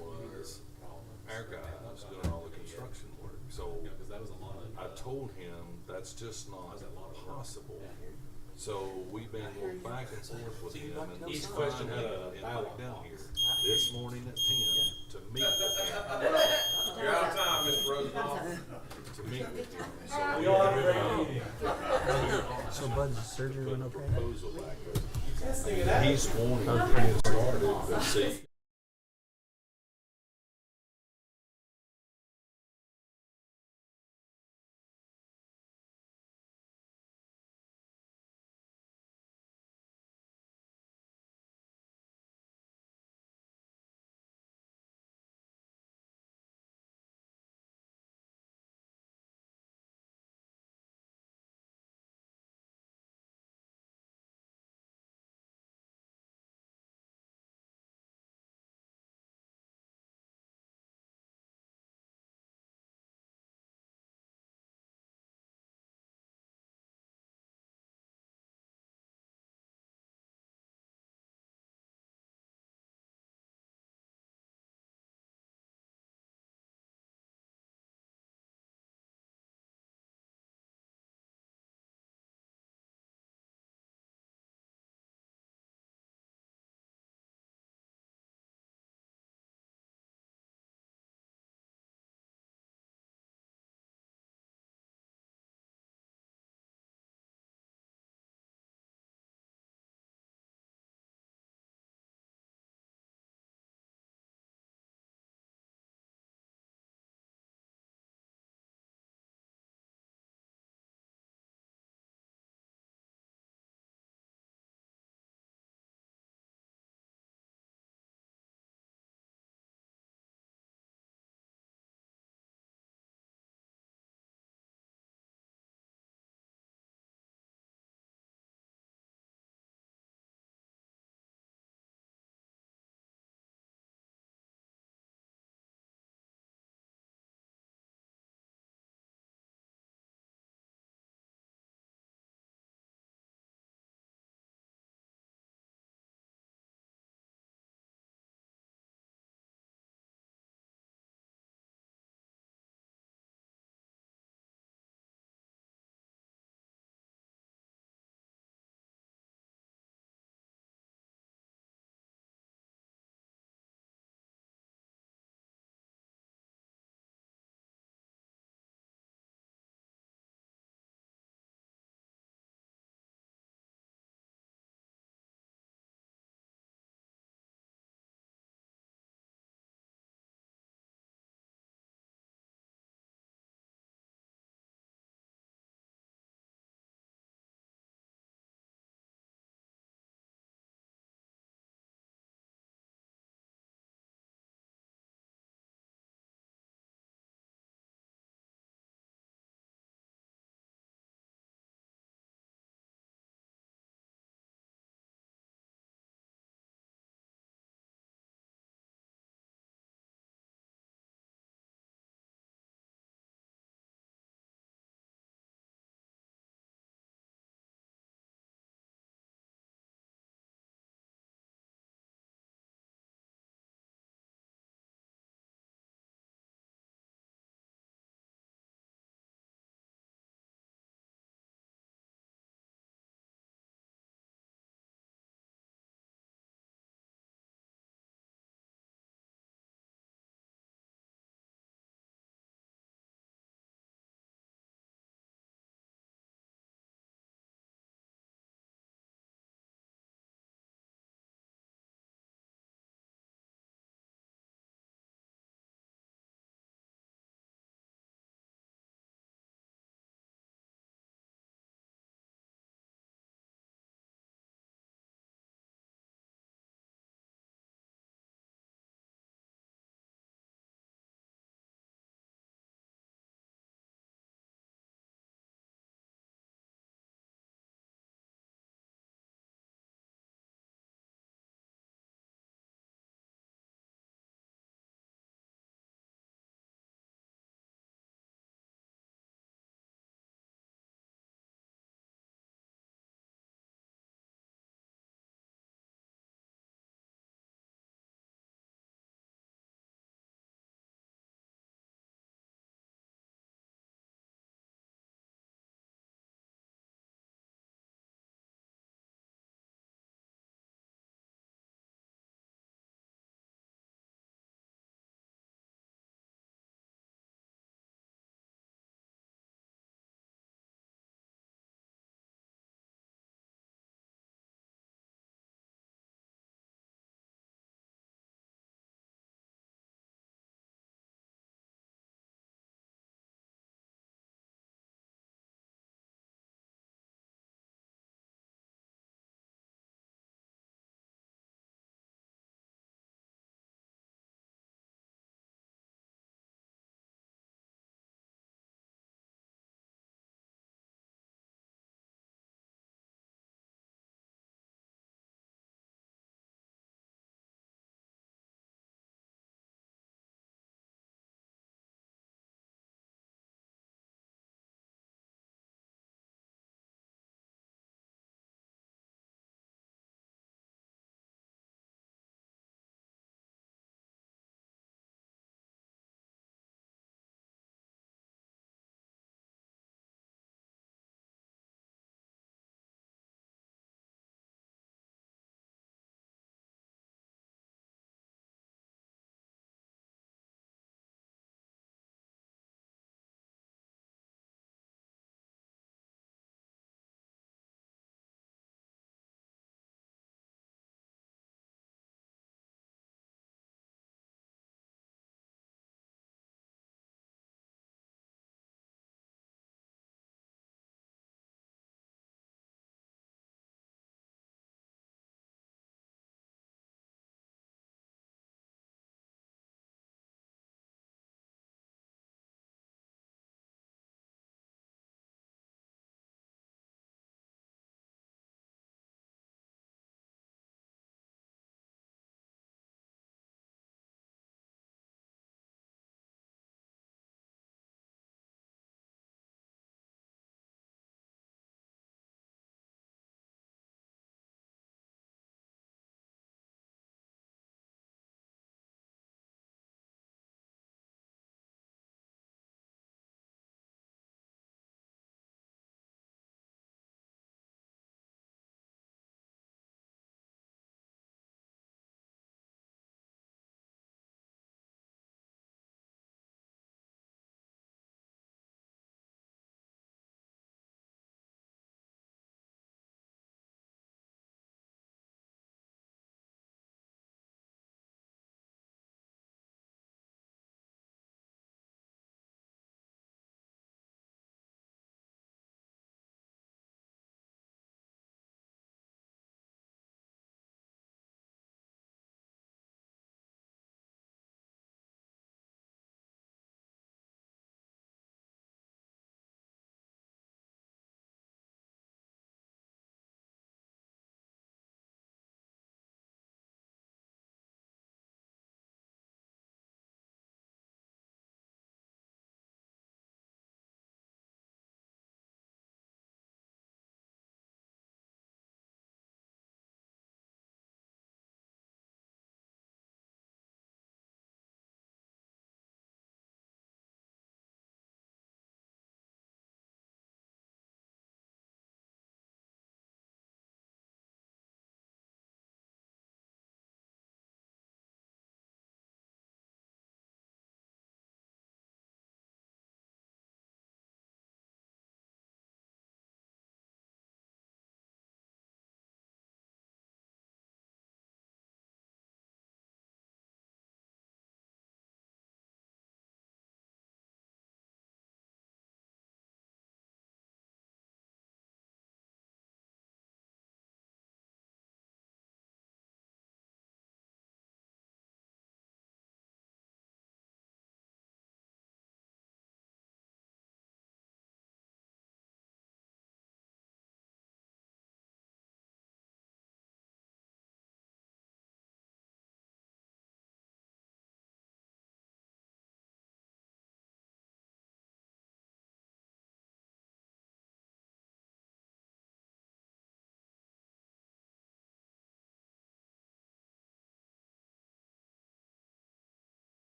was our guy was doing all the construction work. So I told him that's just not possible. So we've been going back and forth with him, and He's questioning questioned how to him dialogue. back down here this morning at 10 to meet with him. You're out of time, Mr. Rosenbaum. To meet with him. So We all have a great meeting. So Bud's surgery put went a okay? proposal back Testing it there. out. He's wanting to get started, but see,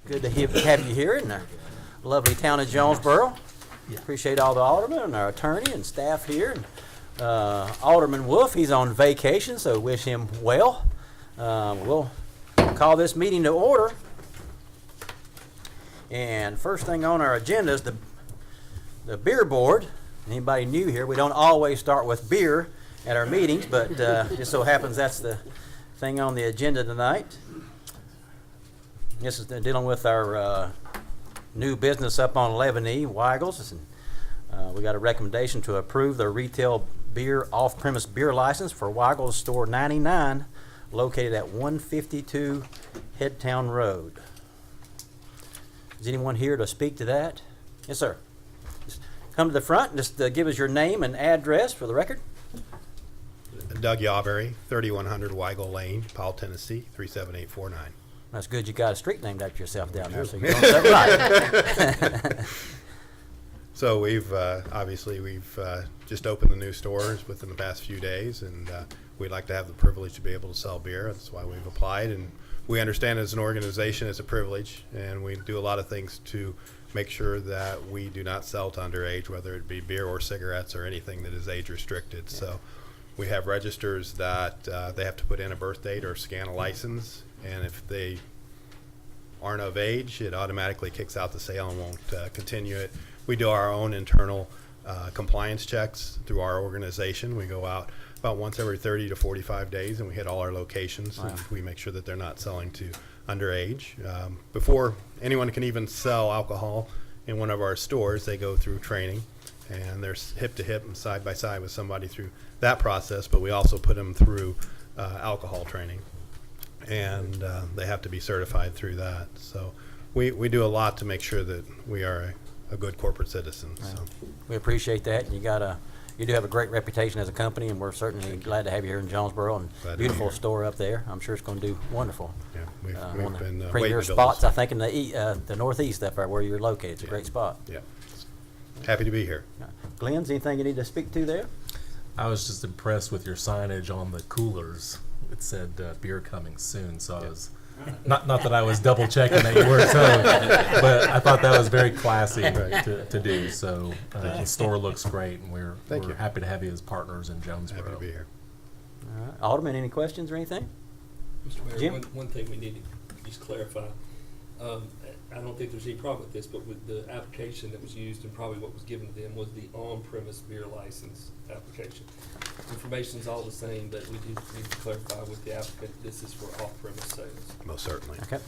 Good to have you here in the lovely town of Jonesborough. Appreciate all the aldermen and our attorney and staff here. Alderman Wolf, he's on vacation, so wish him well. We'll call this meeting to order. And first thing on our agenda is the beer board. Anybody new here, we don't always start with beer at our meetings, but just so happens that's the thing on the agenda tonight. This is dealing with our new business up on 11E, Weigel's. We got a recommendation to approve the retail beer off-premise beer license for Weigel's Store 99, located at 152 Headtown Road. Is anyone here to speak to that? Yes, sir. Just come to the front and just give us your name and address for the record. Doug Yawberry, 3100 Weigel Lane, Powell, Tennessee, 37849. That's good you got a street named after yourself down there, so you're doing that right. So we've just opened the new stores within the past few days, and we'd like to have the privilege to be able to sell beer. That's why we've applied, and we understand as an organization it's a privilege, and we do a lot of things to make sure that we do not sell to underage, whether it be beer or cigarettes or anything that is age restricted. Yeah. So we have registers that they have to put in a birth date or scan a license, and if they aren't of age, it automatically kicks out the sale and won't continue it. We do our own internal compliance checks through our organization. We go out about once every 30 to 45 days, and we hit all our locations. Wow. And we make sure that they're not selling to underage. Before anyone can even sell alcohol in one of our stores, they go through training, and they're hip to hip and side by side with somebody through that process, but we also put them through alcohol training, and they have to be certified through that. So we do a lot to make sure that we are a good corporate citizen. Right. So we appreciate that. You do have a great reputation as a company, and we're certainly glad to have you here in Jonesborough. And beautiful store up there. I'm sure it's going to do wonderful. Yeah, we've one of been the premier spots, I think, in the northeast up there where you're located. It's a great spot. Yeah, happy to be here. Glenn's, anything you need to speak to there? I was just impressed with your signage on the coolers. It said beer coming soon, so I was not that I was double checking that you were so, but I thought that was very classy to do. So the store looks great, and we're happy to have you as partners in Jonesborough. Happy to be here. All right, Alderman, any questions or anything? Mr. Mayor, Jim? one thing we need to just clarify. I don't think there's any problem with this, but with the application that was used and probably what was given to them was the on-premise beer license application. Information's all the same, but we do need to clarify with the applicant this is for off-premise sales. Most certainly. Okay.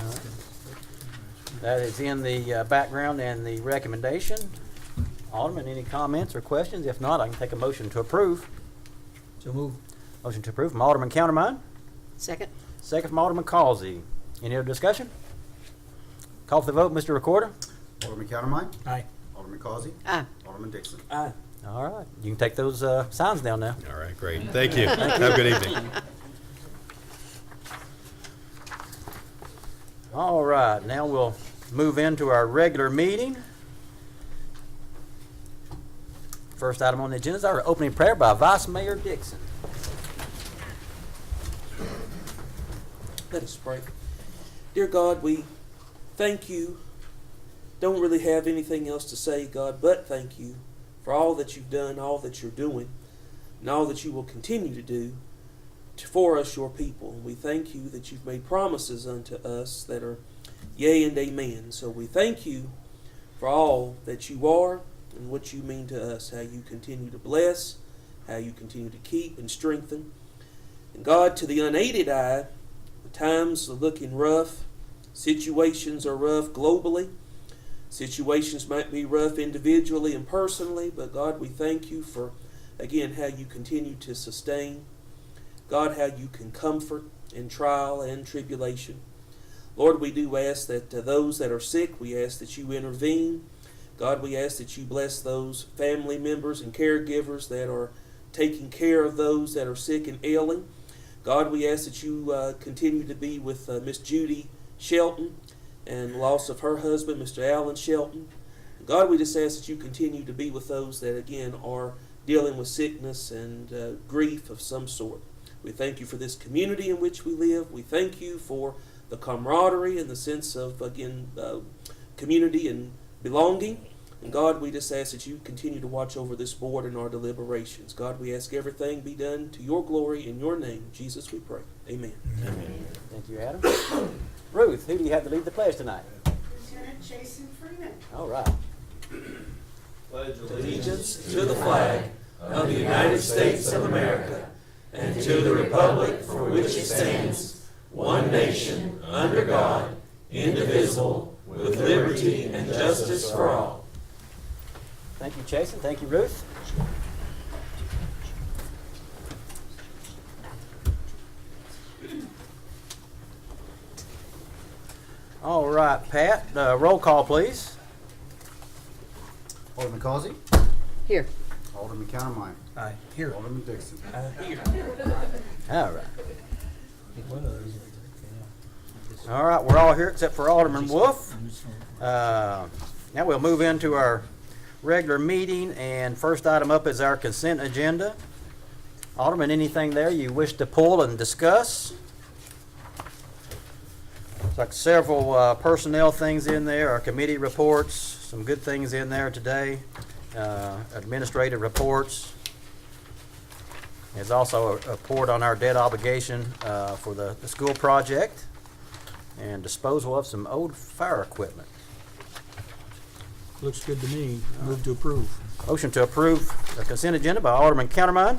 All right. That is in the background and the recommendation. Alderman, any comments or questions? If not, I can take a motion to approve. So move. Motion to approve from Alderman Countermine. Second. Second from Alderman Causey. Any other discussion? Call for the vote, Mr. Recorder. Alderman Countermine. Aye. Alderman Causey. Aye. Alderman Dixon. Aye. All right. You can take those signs down now. All right, great. Thank you. Have a good evening. All right. Now we'll move into our regular meeting. First item on the agenda is our opening prayer by Vice Mayor Dixon. Let us pray. Dear God, we thank you. Don't really have anything else to say, God, but thank you for all that you've done, all that you're doing, and all that you will continue to do for us, your people. We thank you that you've made promises unto us that are yea and amen. So we thank you for all that you are and what you mean to us, how you continue to bless, how you continue to keep and strengthen. And God, to the unaided eye, the times are looking rough. Situations are rough globally. Situations might be rough individually and personally, but God, we thank you for, again, how you continue to sustain. God, how you can comfort in trial and tribulation. Lord, we do ask that those that are sick, we ask that you intervene. God, we ask that you bless those family members and caregivers that are taking care of those that are sick and ailing. God, we ask that you continue to be with Miss Judy Shelton and the loss of her husband, Mr. Alan Shelton. God, we just ask that you continue to be with those that, again, are dealing with sickness and grief of some sort. We thank you for this community in which we live. We thank you for the camaraderie and the sense of, again, community and belonging. And God, we just ask that you continue to watch over this board and our deliberations. God, we ask everything be done to your glory in your name. Jesus, we pray. Amen. Thank you, Adam. Ruth, who do you have to lead the pledge tonight? Lieutenant Jason Freeman. All right. Allegiance to the flag of the United States of America and to the republic for which it stands, one nation, under God, indivisible, with liberty and justice for all. Thank you, Jason. Thank you, Ruth. All right, Pat, roll call, please. Alderman Causey. Here. Alderman Countermine. Aye. Here. Alderman Dixon. All right. All right, we're all here except for Alderman Wolf. Now we'll move into our regular meeting, and first item up is our consent agenda. Alderman, anything there you wish to pull and discuss? Looks like several personnel things in there, our committee reports, some good things in there today, administrative reports. There's also a report on our debt obligation for the school project and disposal of some old fire equipment. Looks good to me. Move to approve. Motion to approve the consent agenda by Alderman Countermine,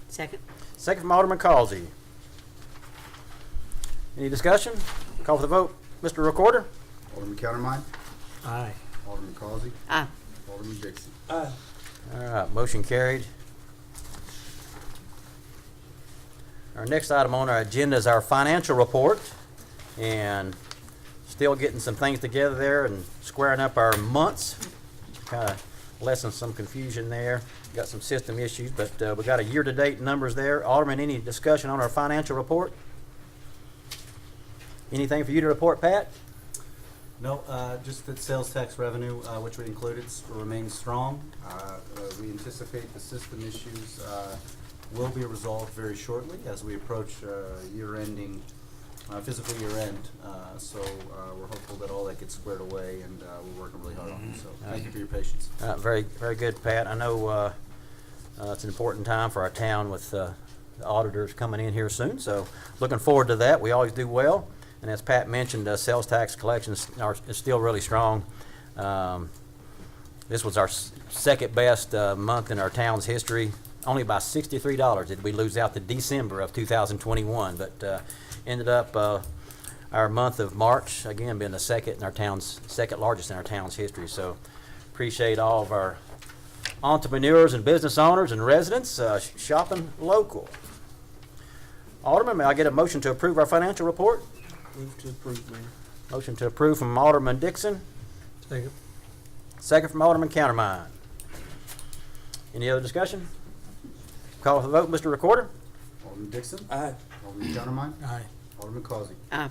Second. second from Alderman Causey. Any discussion? Call for the vote. Mr. Recorder? Alderman Countermine. Aye. Alderman Causey. Aye. Alderman Dixon. Aye. All right, motion carried. Our next item on our agenda is our financial report, and still getting some things together there and squaring up our months. Kind of lessen some confusion there. Got some system issues, but we got a year-to-date numbers there. Alderman, any discussion on our financial report? Anything for you to report, Pat? No, just that sales tax revenue, which we included, remains strong. We anticipate the system issues will be resolved very shortly as we approach year-ending, physical year-end. So we're hopeful that all that gets squared away, and we're working really hard on it. So thank you for your patience. Very, very good, Pat. I know it's an important time for our town with the auditors coming in here soon, so looking forward to that. We always do well. And as Pat mentioned, sales tax collections is still really strong. This was our second best month in our town's history. Only by $63 did we lose out to December of 2021, but ended up our month of March, again, being the second largest in our town's history. So appreciate all of our entrepreneurs and business owners and residents shopping local. Alderman, may I get a motion to approve our financial report? Move to approve, Mayor. Motion to approve from Alderman Dixon, Second. second from Alderman Countermine. Any other discussion? Call for the vote, Mr. Recorder. Alderman Dixon. Aye. Alderman Countermine. Aye. Alderman Causey. Aye.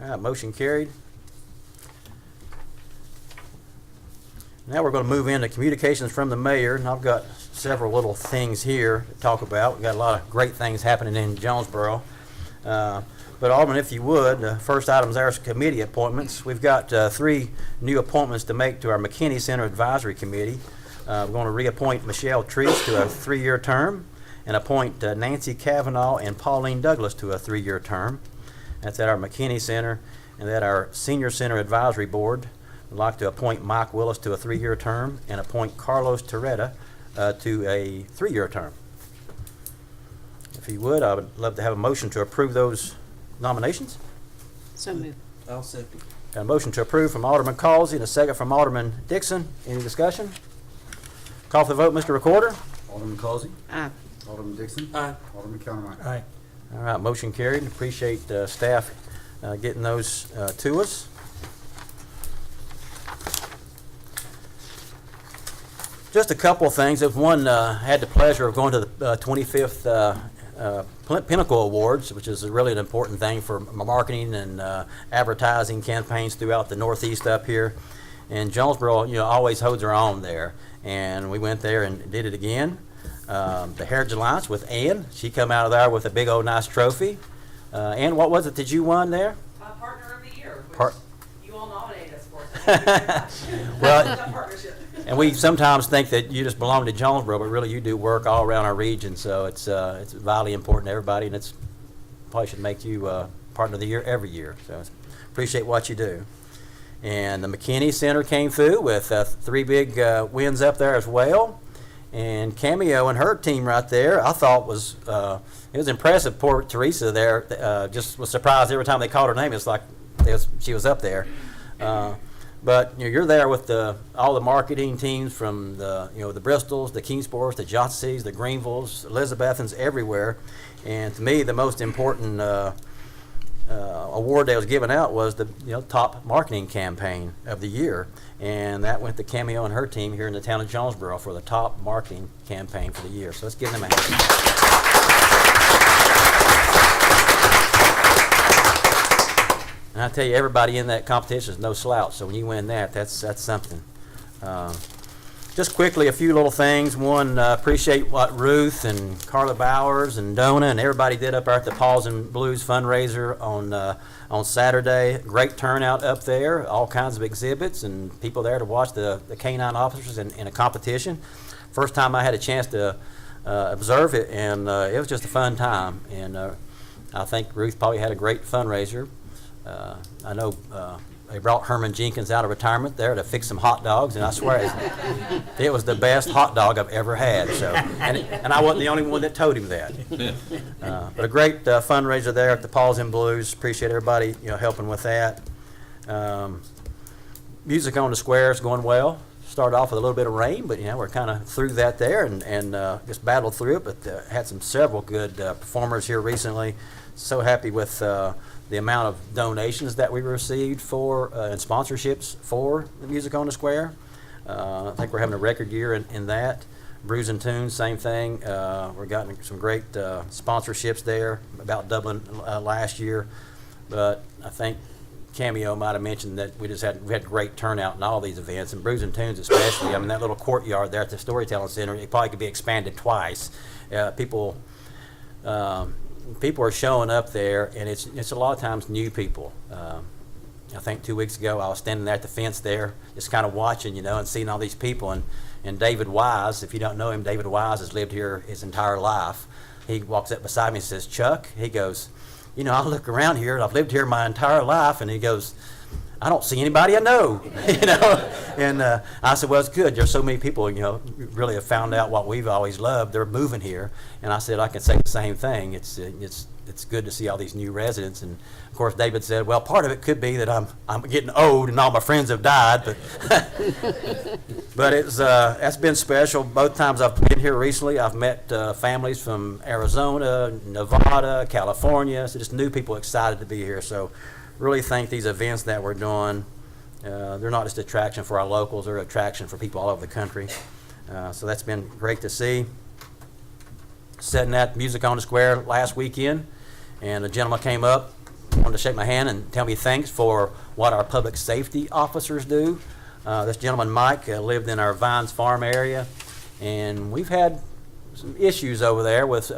All right, motion carried. Now we're going to move into communications from the mayor, and I've got several little things here to talk about. We've got a lot of great things happening in Jonesborough. But Alderman, if you would, the first item is our committee appointments. We've got 3 new appointments to make to our McKinney Center Advisory Committee. We're going to reappoint Michelle Treese to a 3-year term and appoint Nancy Cavanaugh and Pauline Douglas to a 3-year term. That's at our McKinney Center. And at our Senior Center Advisory Board, I'd like to appoint Mike Willis to a 3-year term and appoint Carlos Torretta to a 3-year term. If you would, I would love to have a motion to approve those nominations. So moved. I'll second. Got a motion to approve from Alderman Causey and a second from Alderman Dixon. Any discussion? Call for the vote, Mr. Recorder. Alderman Causey. Aye. Alderman Dixon. Aye. Alderman Countermine. Aye. All right, motion carried. Appreciate staff getting those to us. Just a couple of things. One, had the pleasure of going to the 25th Pinnacle Awards, which is really an important thing for marketing and advertising campaigns throughout the Northeast up here. And Jonesborough, always holds their own there. And we went there and did it again. The Heritage Alliance with Ann, she come out of there with a big old nice trophy. And what was it that you won there? Partner of the Year, which Part- you all nominated us for. So thank you very much. Well, It's a partnership. And we sometimes think that you just belong to Jonesborough, but really you do work all around our region, so it's vitally important to everybody, and it's probably should make you Partner of the Year every year. So appreciate what you do. And the McKinney Center came through with 3 big wins up there as well. And Cameo and her team right there, I thought was it was impressive. Poor Teresa there just was surprised every time they called her name. It's like she was up there. But you're there with all the marketing teams from the Bristols, the Kingsports, the Johnseys, the Greenvilles, Elizabethans, everywhere. And to me, the most important award that was given out was the top marketing campaign of the year, and that went to Cameo and her team here in the town of Jonesborough for the top marketing campaign for the year. So let's give them a hand. And I tell you, everybody in that competition is no slouch. So when you win that, that's something. Just quickly, a few little things. One, appreciate what Ruth and Carla Bowers and Donna and everybody did up there at the Paws and Blues fundraiser on Saturday. Great turnout up there, all kinds of exhibits and people there to watch the canine officers in a competition. First time I had a chance to observe it, and it was just a fun time. And I think Ruth probably had a great fundraiser. I know they brought Herman Jenkins out of retirement there to fix some hot dogs, and I swear it was the best hot dog I've ever had. So, and I wasn't the only one that told him that. But a great fundraiser there at the Paws and Blues. Appreciate everybody helping with that. Music on the Square is going well. Started off with a little bit of rain, but we're kind of through that there and just battled through it. But had several good performers here recently. So happy with the amount of donations that we received for and sponsorships for the Music on the Square. I think we're having a record year in that. Brews and Tunes, same thing. We're getting some great sponsorships there, about doubling last year. But I think Cameo might have mentioned that we had great turnout in all these events, and Brews and Tunes especially. I mean, that little courtyard there at the Storytelling Center, it probably could be expanded twice. People are showing up there, and it's a lot of times new people. I think 2 weeks ago I was standing there at the fence there, just kind of watching, and seeing all these people. And David Wise, if you don't know him, David Wise has lived here his entire life. He walks up beside me and says, "Chuck," he goes, "I look around here, and I've lived here my entire life," and he goes, "I don't see anybody I know," And I said, "Well, it's good. There's so many people, really have found out what we've always loved. They're moving here." And I said, I can say the same thing. It's good to see all these new residents. And of course, David said, "Well, part of it could be that I'm getting old and all my friends have died." But that's been special. Both times I've been here recently, I've met families from Arizona, Nevada, California. So just new people excited to be here. So really think these events that we're doing, they're not just attraction for our locals, they're attraction for people all over the country. So that's been great to see. Setting that Music on the Square last weekend, and a gentleman came up, wanted to shake my hand and tell me thanks for what our public safety officers do. This gentleman, Mike, lived in our Vines Farm area, and we've had some issues over there with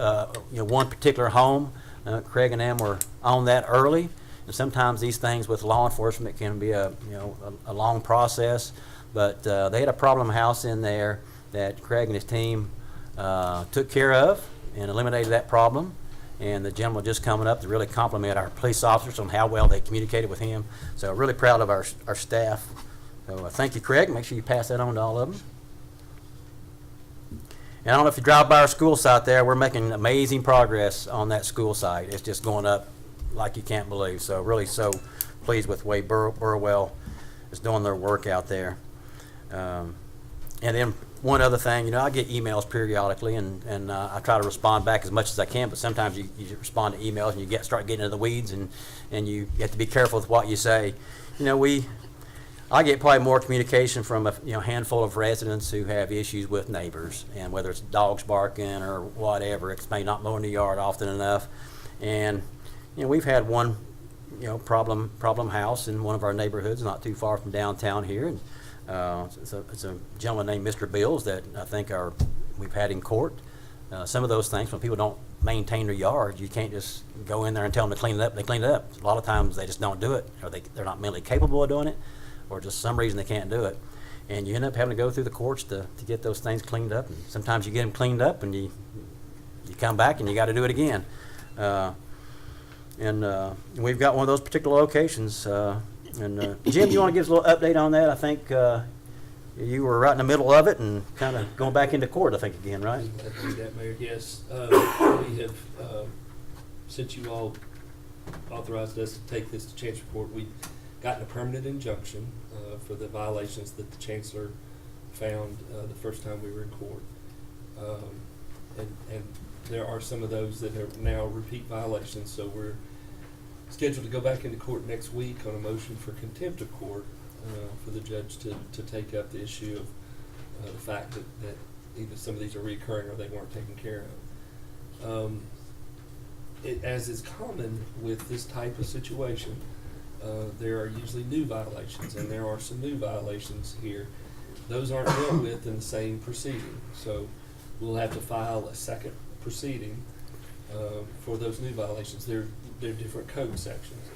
one particular home. Craig and them were on that early. And sometimes these things with law enforcement can be a long process, but they had a problem house in there that Craig and his team took care of and eliminated that problem. And the gentleman just coming up to really compliment our police officers on how well they communicated with him. So really proud of our staff. So thank you, Craig. Make sure you pass that on to all of them. And I don't know if you drive by our school site there, we're making amazing progress on that school site. It's just going up like you can't believe. So really so pleased with the way Burwell is doing their work out there. And then one other thing, I get emails periodically, and I try to respond back as much as I can, but sometimes you respond to emails and you start getting into the weeds, and you have to be careful with what you say. I get probably more communication from a handful of residents who have issues with neighbors, and whether it's dogs barking or whatever, it's maybe not mowing the yard often enough. And we've had one problem house in one of our neighborhoods not too far from downtown here, and it's a gentleman named Mr. Bills that I think we've had in court some of those things, when people don't maintain their yard, you can't just go in there and tell them to clean it up. They clean it up. A lot of times they just don't do it, or they're not mentally capable of doing it, or just some reason they can't do it. And you end up having to go through the courts to get those things cleaned up. And sometimes you get them cleaned up and you come back and you got to do it again. And we've got one of those particular locations. Jim, you want to give us a little update on that? I think you were right in the middle of it and kind of going back into court, I think, again, right? I do that, Mayor. Yes, we have, since you all authorized us to take this to Chancery Court, we've gotten a permanent injunction for the violations that the Chancellor found the first time we were in court. And there are some of those that are now repeat violations, so we're scheduled to go back into court next week on a motion for contempt of court for the judge to take up the issue of the fact that either some of these are recurring or they weren't taken care of. As is common with this type of situation, there are usually new violations, and there are some new violations here. Those aren't dealt with in the same proceeding, so we'll have to file a second proceeding for those new violations. They're different code sections,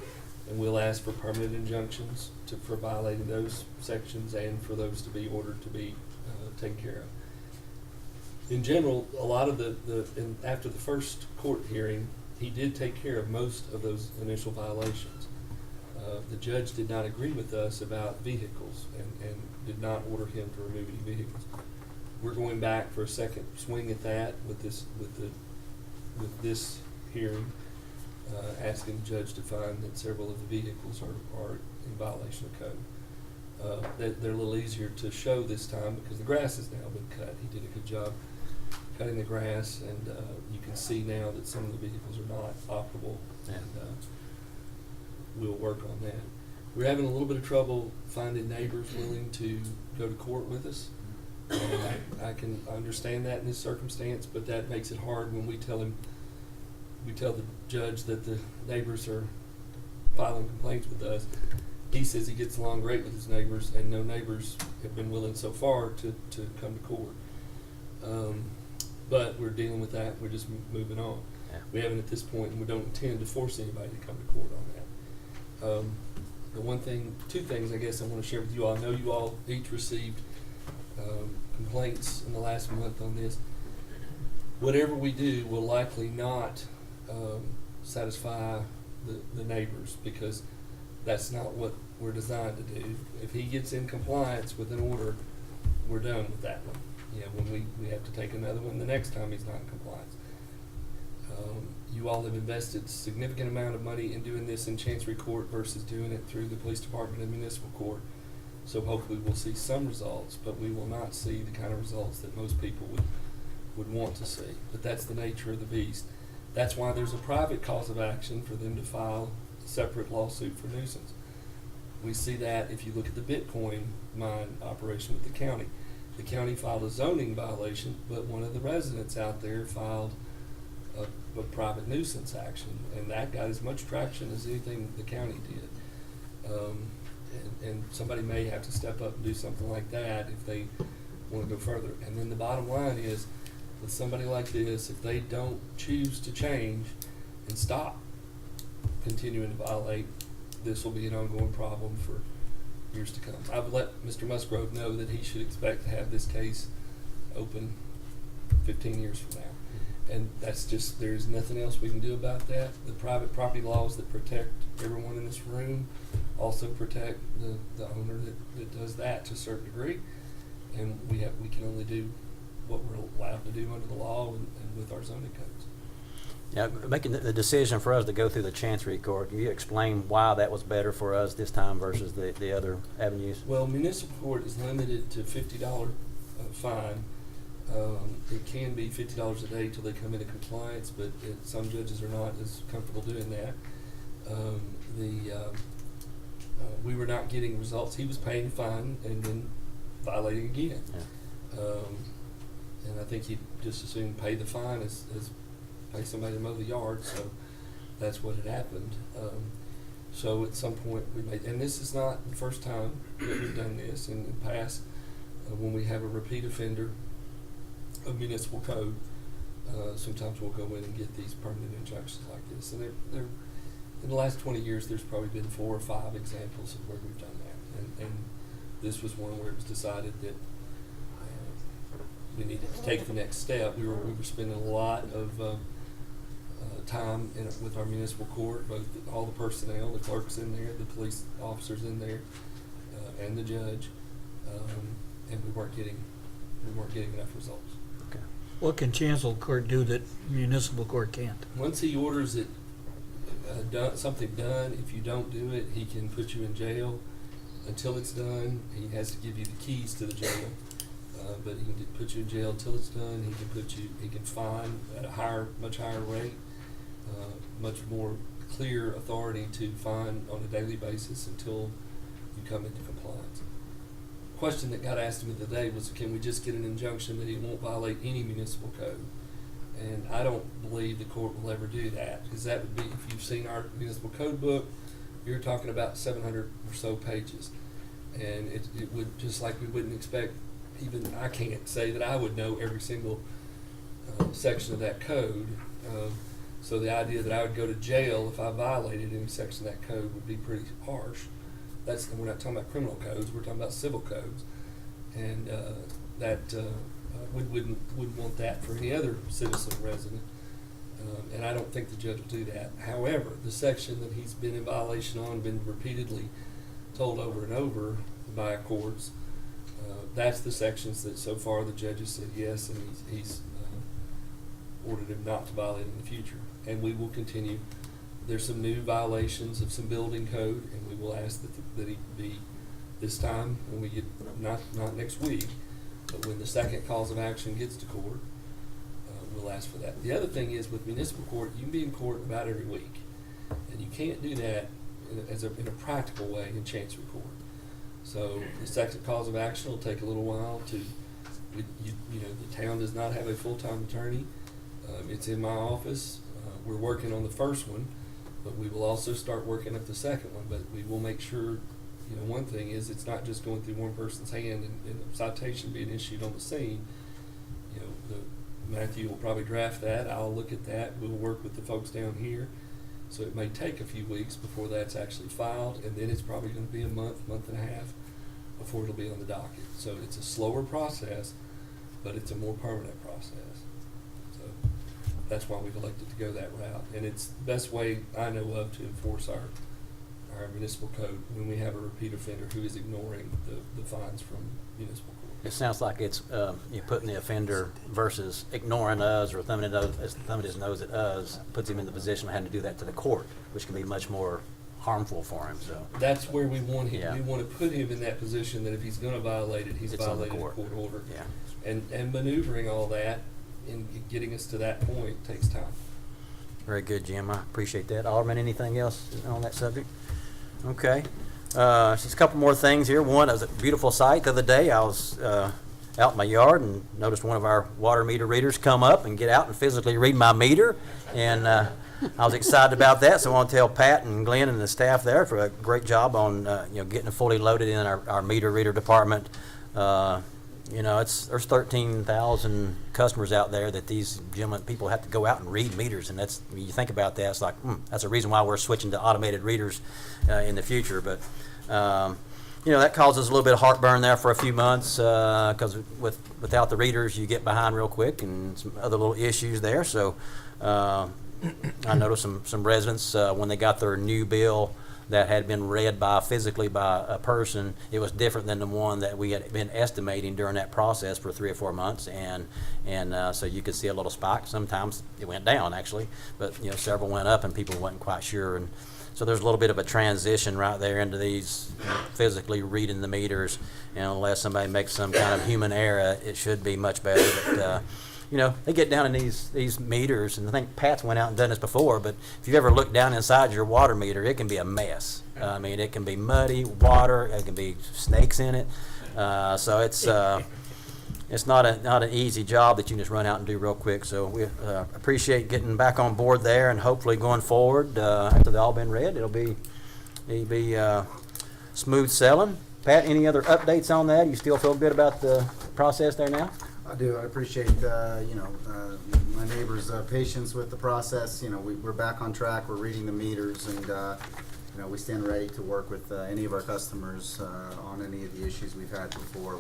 and we'll ask for permanent injunctions for violating those sections and for those to be ordered to be taken care of. In general, a lot of after the first court hearing, he did take care of most of those initial violations. The judge did not agree with us about vehicles and did not order him to remove any vehicles. We're going back for a second swing at that with this hearing, asking the judge to find that several of the vehicles are in violation of code. They're a little easier to show this time because the grass has now been cut. He did a good job cutting the grass, and you can see now that some of the vehicles are not operable, and we'll work on that. We're having a little bit of trouble finding neighbors willing to go to court with us. I can understand that in this circumstance, but that makes it hard when we tell the judge that the neighbors are filing complaints with us. He says he gets along great with his neighbors, and no neighbors have been willing so far to come to court. But we're dealing with that. We're just moving on. Yeah. We haven't at this point, and we don't intend to force anybody to come to court on that. Two things I guess I want to share with you all. I know you all each received complaints in the last month on this. Whatever we do will likely not satisfy the neighbors, because that's not what we're designed to do. If he gets in compliance with an order, we're done with that one. When we have to take another one the next time he's not in compliance. You all have invested a significant amount of money in doing this in Chancery Court versus doing it through the police department and municipal court. So hopefully we'll see some results, but we will not see the kind of results that most people would want to see. But that's the nature of the beast. That's why there's a private cause of action for them to file a separate lawsuit for nuisance. We see that if you look at the Bitcoin mine operation with the county. The county filed a zoning violation, but one of the residents out there filed a private nuisance action, and that got as much traction as anything the county did. And somebody may have to step up and do something like that if they want to go further. And then the bottom line is, with somebody like this, if they don't choose to change and stop continuing to violate, this will be an ongoing problem for years to come. I've let Mr. Musgrove know that he should expect to have this case open 15 years from now. And that's just, there's nothing else we can do about that. The private property laws that protect everyone in this room also protect the owner that does that to a certain degree. And we can only do what we're allowed to do under the law and with our zoning codes. Now, making the decision for us to go through the Chancery Court, can you explain why that was better for us this time versus the other avenues? Well, municipal court is limited to $50 fine. It can be $50 a day till they come into compliance, but some judges are not as comfortable doing that. We were not getting results. He was paying a fine and then violating again. Yeah. And I think he'd just as soon pay the fine as pay somebody to mow the yard, so that's what had happened. So at some point we made, and this is not the first time that we've done this. In the past, when we have a repeat offender of municipal code, sometimes we'll go in and get these permanent injunctions like this. And they're in the last 20 years, there's probably been 4 or 5 examples of where we've done that. And this was one where it was decided that we needed to take the next step. We were spending a lot of time with our municipal court, both all the personnel, the clerks in there, the police officers in there, and the judge, and we weren't getting enough results. Okay. What can chancel court do that municipal court can't? Once he orders it something done, if you don't do it, he can put you in jail until it's done. He has to give you the keys to the jail, but he can put you in jail until it's done. He can fine at a much higher rate, much more clear authority to fine on a daily basis until you come into compliance. The question that got asked of me today was, can we just get an injunction that he won't violate any municipal code? And I don't believe the court will ever do that, because that would be, if you've seen our municipal code book, you're talking about 700 or so pages. And it would, just like we wouldn't expect, even I can't say that I would know every single section of that code. So the idea that I would go to jail if I violated any section of that code would be pretty harsh. We're not talking about criminal codes, we're talking about civil codes. And wouldn't want that for any other citizen or resident. And I don't think the judge will do that. However, the section that he's been in violation on, been repeatedly told over and over by courts, that's the sections that so far the judge has said yes, and he's ordered him not to violate in the future. And we will continue. There's some new violations of some building code, and we will ask that he be, this time when we get, not next week, but when the second cause of action gets to court, we'll ask for that. The other thing is, with municipal court, you can be in court about every week, and you can't do that in a practical way in chancery court. So the second cause of action will take a little while to, the town does not have a full-time attorney. It's in my office. We're working on the first one, but we will also start working up the second one. But we will make sure, one thing is, it's not just going through one person's hand and a citation being issued on the scene. Matthew will probably draft that. I'll look at that. We'll work with the folks down here. So it may take a few weeks before that's actually filed, and then it's probably going to be a month and a half before it'll be on the docket. So it's a slower process, but it's a more permanent process. So that's why we've elected to go that route. And it's the best way I know of to enforce our municipal code when we have a repeat offender who is ignoring the fines from municipal court. It sounds like it's you putting the offender versus ignoring us or thumbing his nose at us, puts him in the position of having to do that to the court, which can be much more harmful for him. So that's where we want him. Yeah. We want to put him in that position that if he's going to violate it, he's violated a court order. Yeah. And maneuvering all that and getting us to that point takes time. Very good, Jim. I appreciate that. Alderman, anything else on that subject? Okay. Just a couple more things here. One, it was a beautiful sight the other day. I was out in my yard and noticed one of our water meter readers come up and get out and physically read my meter. And I was excited about that. So I want to tell Pat and Glenn and the staff there for a great job on getting it fully loaded in our meter reader department. There's 13,000 customers out there that these people have to go out and read meters, and that's, when you think about that, it's like, that's a reason why we're switching to automated readers in the future. But that causes a little bit of heartburn there for a few months because without the readers, you get behind real quick and some other little issues there. So I noticed some residents when they got their new bill that had been read physically by a person, it was different than the one that we had been estimating during that process for 3 or 4 months, and so you could see a little spike. Sometimes it went down actually, but several went up and people wasn't quite sure, and so there's a little bit of a transition right there into these physically reading the meters, and unless somebody makes some kind of human error, it should be much better. But they get down in these meters, and I think Pat's went out and done this before, but if you ever look down inside your water meter, it can be a mess. I mean, it can be muddy water, it can be snakes in it. So it's not an easy job that you can just run out and do real quick. So we appreciate getting back on board there, and hopefully going forward, after they've all been read, it'll be smooth sailing. Pat, any other updates on that? You still feel good about the process there now? I do. I appreciate, my neighbors' patience with the process. We're back on track. We're reading the meters, and we stand ready to work with any of our customers on any of the issues we've had before.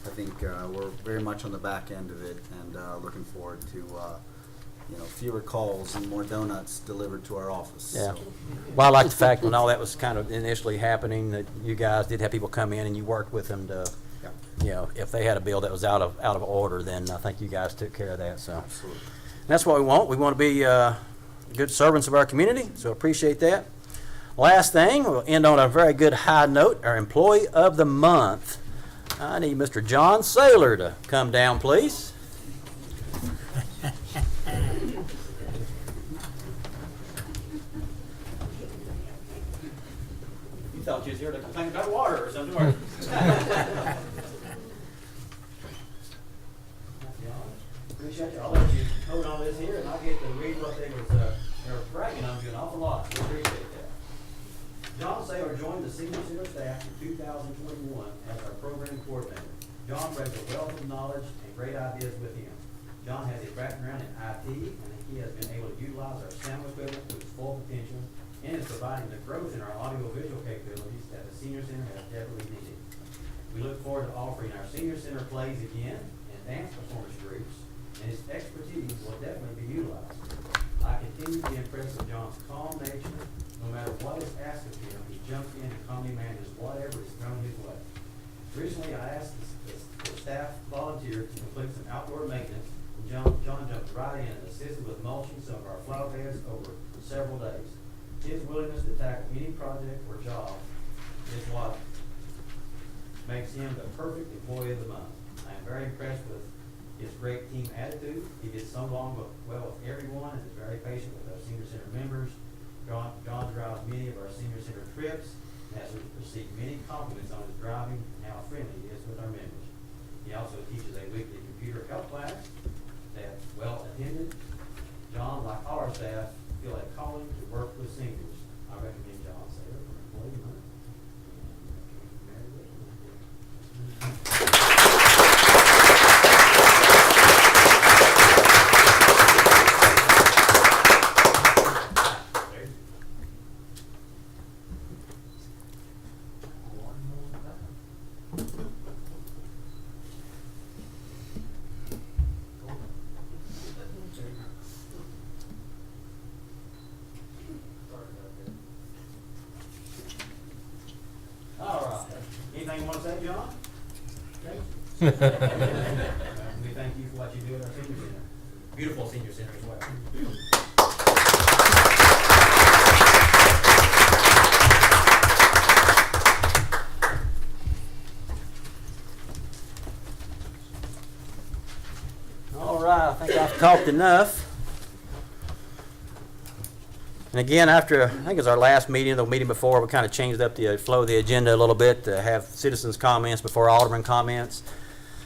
I think we're very much on the back end of it, and looking forward to fewer calls and more donuts delivered to our office. Yeah. So, Well, I like the fact when all that was kind of initially happening, that you guys did have people come in and you worked with them to, yeah, if they had a bill that was out of order, then I think you guys took care of that, so. absolutely. And that's what we want. We want to be good servants of our community, so appreciate that. Last thing, we'll end on a very good high note, our Employee of the Month. I need Mr. John Saylor to come down, please. You thought you was here to complain about water or something, weren't you? Appreciate you. I'll let you hold on this here, and I'll get to read what they were bragging on you an awful lot. We appreciate that. John Saylor joined the senior center staff in 2021 as our program coordinator. John brings a wealth of knowledge and great ideas with him. John has a background in IT, and he has been able to utilize our sound equipment to its full potential, and is providing the growth in our audio-visual capabilities that the senior center has desperately needed. We look forward to offering our senior center plays again and dance performance groups, and his expertise will definitely be utilized. I continue to be impressed with John's calm nature. No matter what is asked of him, he jumps in and calmly manages whatever is thrown his way. Recently, I asked the staff volunteer to complete some outdoor maintenance, and John jumped right in and assisted with mulching some of our flower beds over several days. His willingness to tackle any project or job is what makes him the perfect employee of the month. I am very impressed with his great team attitude. He gets along well with everyone and is very patient with our senior center members. John drives many of our senior center trips and has received many compliments on his driving and how friendly he is with our members. He also teaches a weekly computer help class that's well attended. John, like all our staff, feel a calling to work with seniors. I recommend John Saylor for Employee Month. All right. Anything you want to say, John? Okay. We thank you for what you do at our senior center. Beautiful senior center as well. All right, I think I've talked enough. And again, after, I think it was our last meeting, the meeting before, we kind of changed up the flow of the agenda a little bit to have citizens' comments before alderman comments.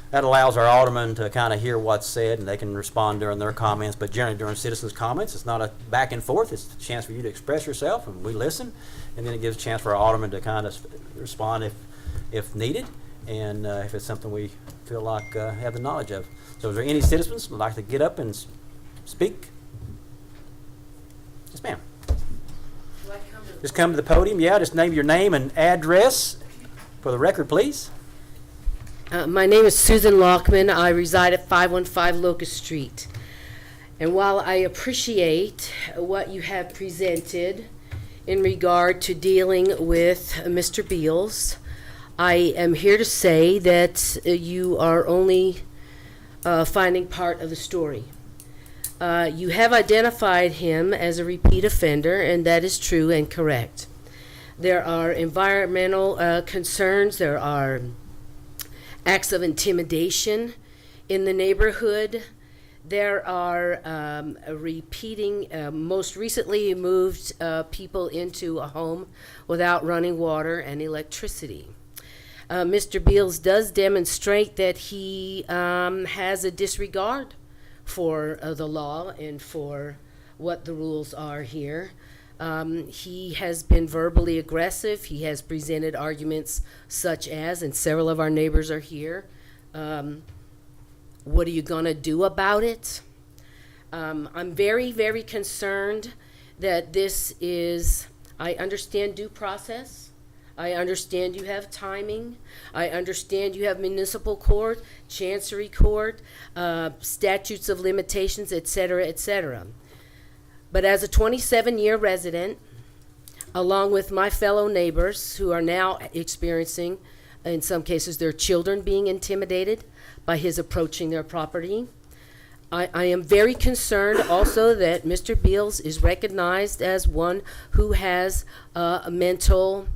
That allows our aldermen to kind of hear what's said, and they can respond during their comments. But generally during citizens' comments, it's not a back and forth. It's a chance for you to express yourself, and we listen. And then it gives a chance for our aldermen to kind of respond if needed, and if it's something we feel like have the knowledge of. So is there any citizens who would like to get up and speak? Yes, ma'am. Just come to the podium. Yeah, just name your name and address for the record, please. My name is Susan Lockman. I reside at 515 Locust Street. And while I appreciate what you have presented in regard to dealing with Mr. Beals, I am here to say that you are only finding part of the story. You have identified him as a repeat offender, and that is true and correct. There are environmental concerns. There are acts of intimidation in the neighborhood. There are repeating, most recently he moved people into a home without running water and electricity. Mr. Beals does demonstrate that he has a disregard for the law and for what the rules are here. He has been verbally aggressive. He has presented arguments such as, and several of our neighbors are here, What are you going to do about it? I'm very, very concerned that this is, I understand due process. I understand you have timing. I understand you have municipal court, chancery court, statutes of limitations, et cetera, et cetera. But as a 27-year resident, along with my fellow neighbors who are now experiencing, in some cases, their children being intimidated by his approaching their property, I am very concerned also that Mr. Beals is recognized as one who has mental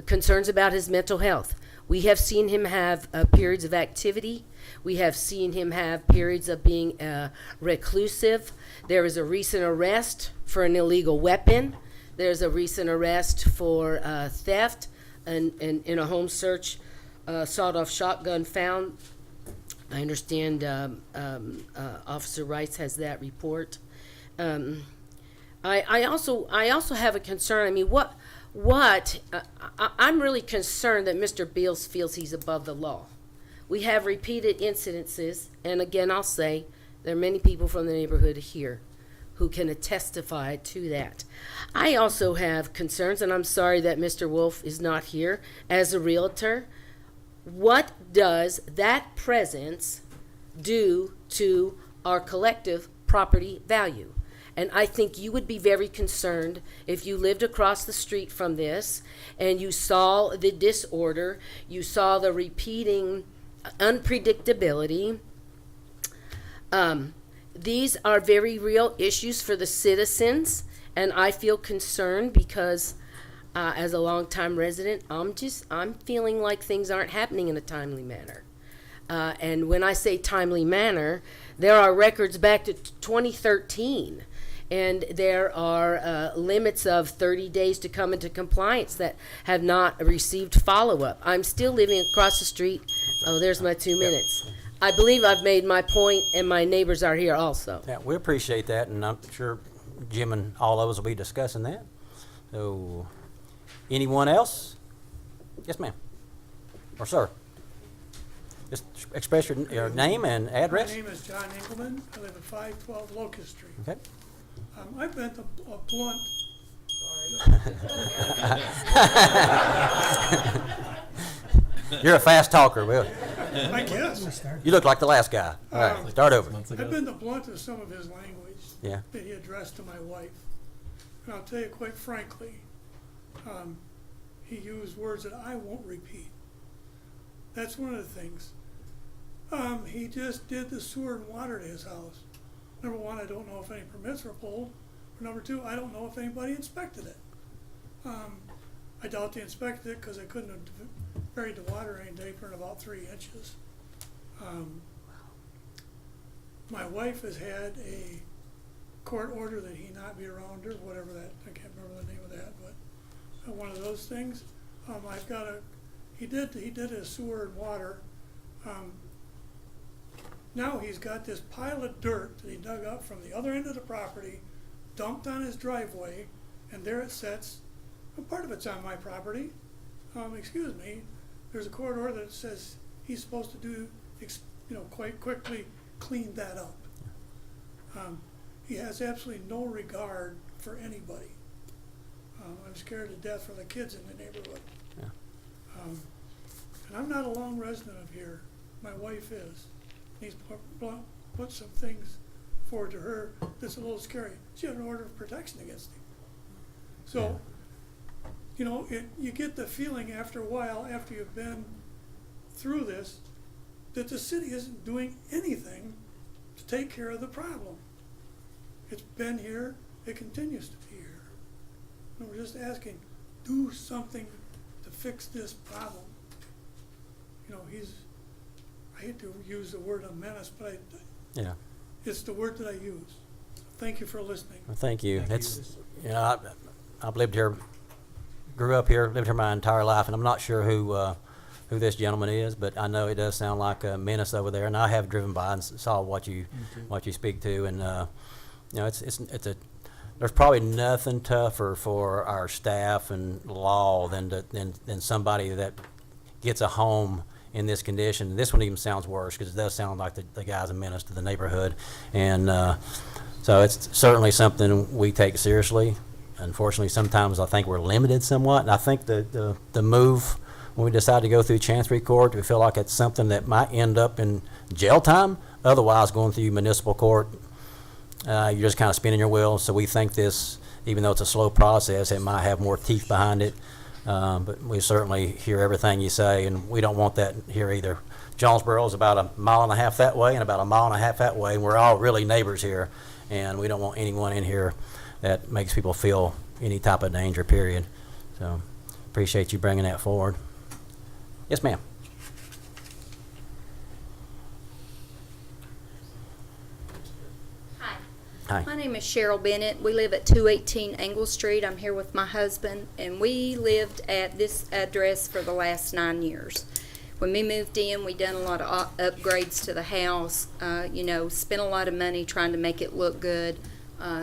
concerns about his mental health. We have seen him have periods of activity. We have seen him have periods of being reclusive. There is a recent arrest for an illegal weapon. There's a recent arrest for theft and in a home search, sawed-off shotgun found. I understand Officer Rice has that report. I also have a concern. I mean, I'm really concerned that Mr. Beals feels he's above the law. We have repeated incidences, and again, I'll say there are many people from the neighborhood here who can testify to that. I also have concerns, and I'm sorry that Mr. Wolf is not here as a realtor. What does that presence do to our collective property value? And I think you would be very concerned if you lived across the street from this and you saw the disorder, you saw the repeating unpredictability. These are very real issues for the citizens, and I feel concerned because as a longtime resident, I'm feeling like things aren't happening in a timely manner. And when I say timely manner, there are records back to 2013, and there are limits of 30 days to come into compliance that have not received follow-up. I'm still living across the street. Oh, there's my 2 minutes. I believe I've made my point, and my neighbors are here also. Yeah, we appreciate that, and I'm sure Jim and all of us will be discussing that. So, anyone else? Yes, ma'am. Or sir. Just express your name and address. My name is John Engelman. I live at 512 Locust Street. Okay. I've been a blunt. You're a fast talker, Will. I guess. You look like the last guy. All right, start over. I've been the blunt of some of his language Yeah. that he addressed to my wife. And I'll tell you quite frankly, he used words that I won't repeat. That's one of the things. He just did the sewer and water to his house. Number one, I don't know if any permits were pulled. Or number two, I don't know if anybody inspected it. I doubt they inspected it because they couldn't have buried the water any deeper than about 3 inches. My wife has had a court order that he not be around her, whatever that, I can't remember the name of that, but one of those things. I've got he did his sewer and water. Now he's got this pile of dirt that he dug up from the other end of the property, dumped on his driveway, and there it sits. And part of it's on my property. Excuse me, there's a court order that says he's supposed to do, quite quickly clean that up. He has absolutely no regard for anybody. I'm scared to death for the kids in the neighborhood. Yeah. And I'm not a long resident of here. My wife is. He's put some things forward to her that's a little scary. She had an order of protection against him. So, you get the feeling after a while, after you've been through this, that the city isn't doing anything to take care of the problem. It's been here, it continues to be here. And we're just asking, do something to fix this problem. I hate to use the word a menace, but Yeah. it's the word that I use. Thank you for listening. Well, thank you. I've lived here, grew up here, lived here my entire life, and I'm not sure who this gentleman is, but I know it does sound like a menace over there. And I have driven by and saw what you speak to, and there's probably nothing tougher for our staff and law than somebody that gets a home in this condition. This one even sounds worse because it does sound like the guy's a menace to the neighborhood. And so it's certainly something we take seriously. Unfortunately, sometimes I think we're limited somewhat. And I think the move, when we decide to go through Chancery Court, we feel like it's something that might end up in jail time. Otherwise, going through municipal court, you're just kind of spinning your wheels. So we think this, even though it's a slow process, it might have more teeth behind it. But we certainly hear everything you say, and we don't want that here either. Jonesborough is about 1.5 miles that way and about 1.5 miles that way, and we're all really neighbors here, and we don't want anyone in here that makes people feel any type of danger, period. So appreciate you bringing that forward. Yes, ma'am. Hi. My name is Cheryl Bennett. We live at 218 Angle Street. I'm here with my husband, and we lived at this address for the last 9 years. When we moved in, we done a lot of upgrades to the house, spent a lot of money trying to make it look good,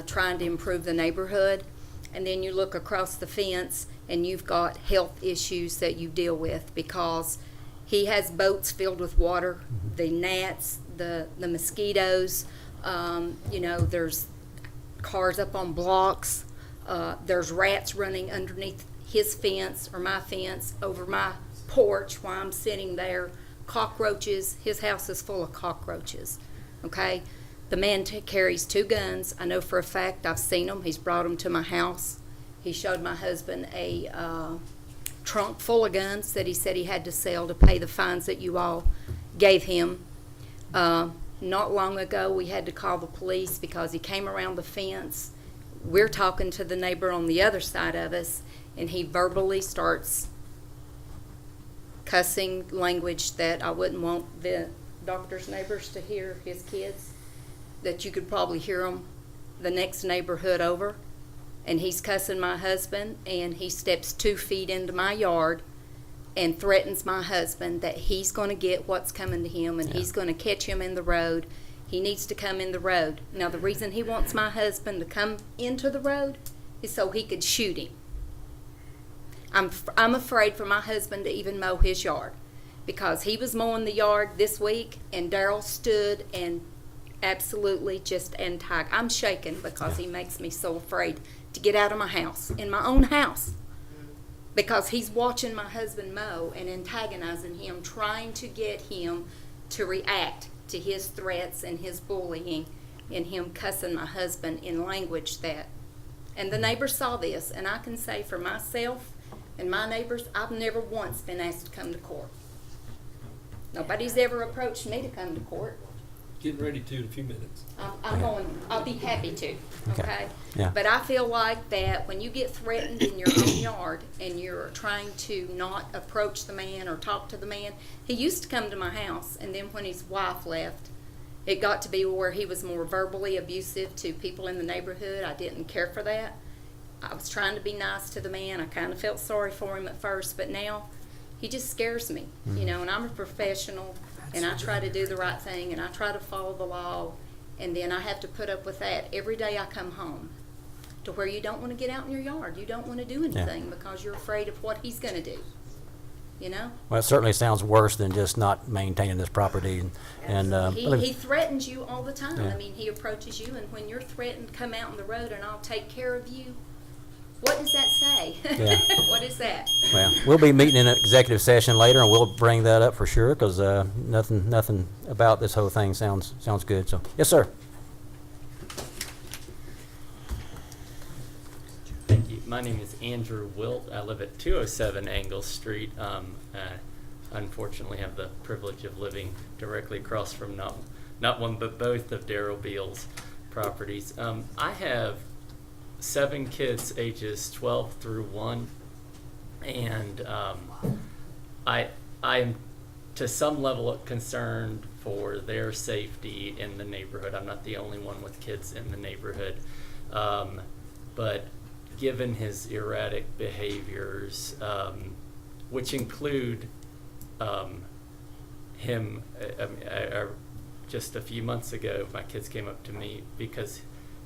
trying to improve the neighborhood. And then you look across the fence, and you've got health issues that you deal with because he has boats filled with water, the gnats, the mosquitoes. There's cars up on blocks. There's rats running underneath his fence or my fence over my porch while I'm sitting there. Cockroaches. His house is full of cockroaches. Okay? The man carries 2 guns. I know for a fact I've seen them. He's brought them to my house. He showed my husband a trunk full of guns that he said he had to sell to pay the fines that you all gave him. Not long ago, we had to call the police because he came around the fence. We're talking to the neighbor on the other side of us, and he verbally starts cussing language that I wouldn't want the doctor's neighbors to hear, his kids, that you could probably hear them the next neighborhood over. And he's cussing my husband, and he steps 2 feet into my yard and threatens my husband that he's going to get what's coming to him, and he's going to catch him in the road. He needs to come in the road. Now, the reason he wants my husband to come into the road is so he could shoot him. I'm afraid for my husband to even mow his yard because he was mowing the yard this week, and Daryl stood and absolutely just antagonized. I'm shaking because he makes me so afraid to get out of my house, in my own house. Because he's watching my husband mow and antagonizing him, trying to get him to react to his threats and his bullying and him cussing my husband in language that. And the neighbors saw this, and I can say for myself and my neighbors, I've never once been asked to come to court. Nobody's ever approached me to come to court. Getting ready to in a few minutes. I'll be happy to, okay? Yeah. But I feel like that when you get threatened in your own yard and you're trying to not approach the man or talk to the man, he used to come to my house, and then when his wife left, it got to be where he was more verbally abusive to people in the neighborhood. I didn't care for that. I was trying to be nice to the man. I kind of felt sorry for him at first, but now he just scares me, and I'm a professional. And I try to do the right thing, and I try to follow the law, and then I have to put up with that every day I come home, to where you don't want to get out in your yard. You don't want to do anything because you're afraid of what he's going to do, Well, it certainly sounds worse than just not maintaining this property. He threatens you all the time. Yeah. I mean, he approaches you, and when you're threatened, come out on the road and I'll take care of you. What does that say? Yeah. What is that? Well, we'll be meeting in an executive session later, and we'll bring that up for sure, because nothing about this whole thing sounds good. So, yes, sir. Thank you. My name is Andrew Wilt. I live at 207 Angle Street. Unfortunately, have the privilege of living directly across from not one but both of Darrell Beal's properties. I have 7 kids ages 12 through 1, and I am to some level concerned for their safety in the neighborhood. I'm not the only one with kids in the neighborhood, but given his erratic behaviors, which include him, just a few months ago, my kids came up to me because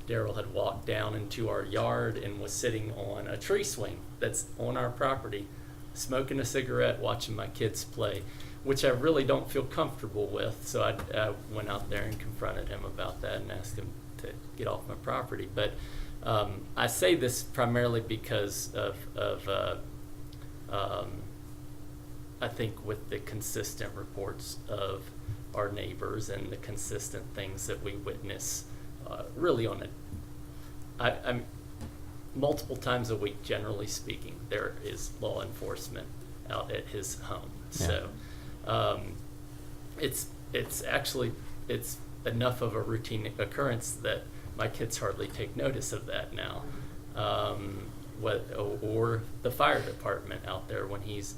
Daryl had walked down into our yard and was sitting on a tree swing that's on our property, smoking a cigarette, watching my kids play. which I really don't feel comfortable with. So I went out there and confronted him about that and asked him to get off my property. But I say this primarily because of I think with the consistent reports of our neighbors and the consistent things that we witness, really on I'm multiple times a week, generally speaking, there is law enforcement out at his home. Yeah. So it's actually enough of a routine occurrence that my kids hardly take notice of that now. Or the fire department out there when he's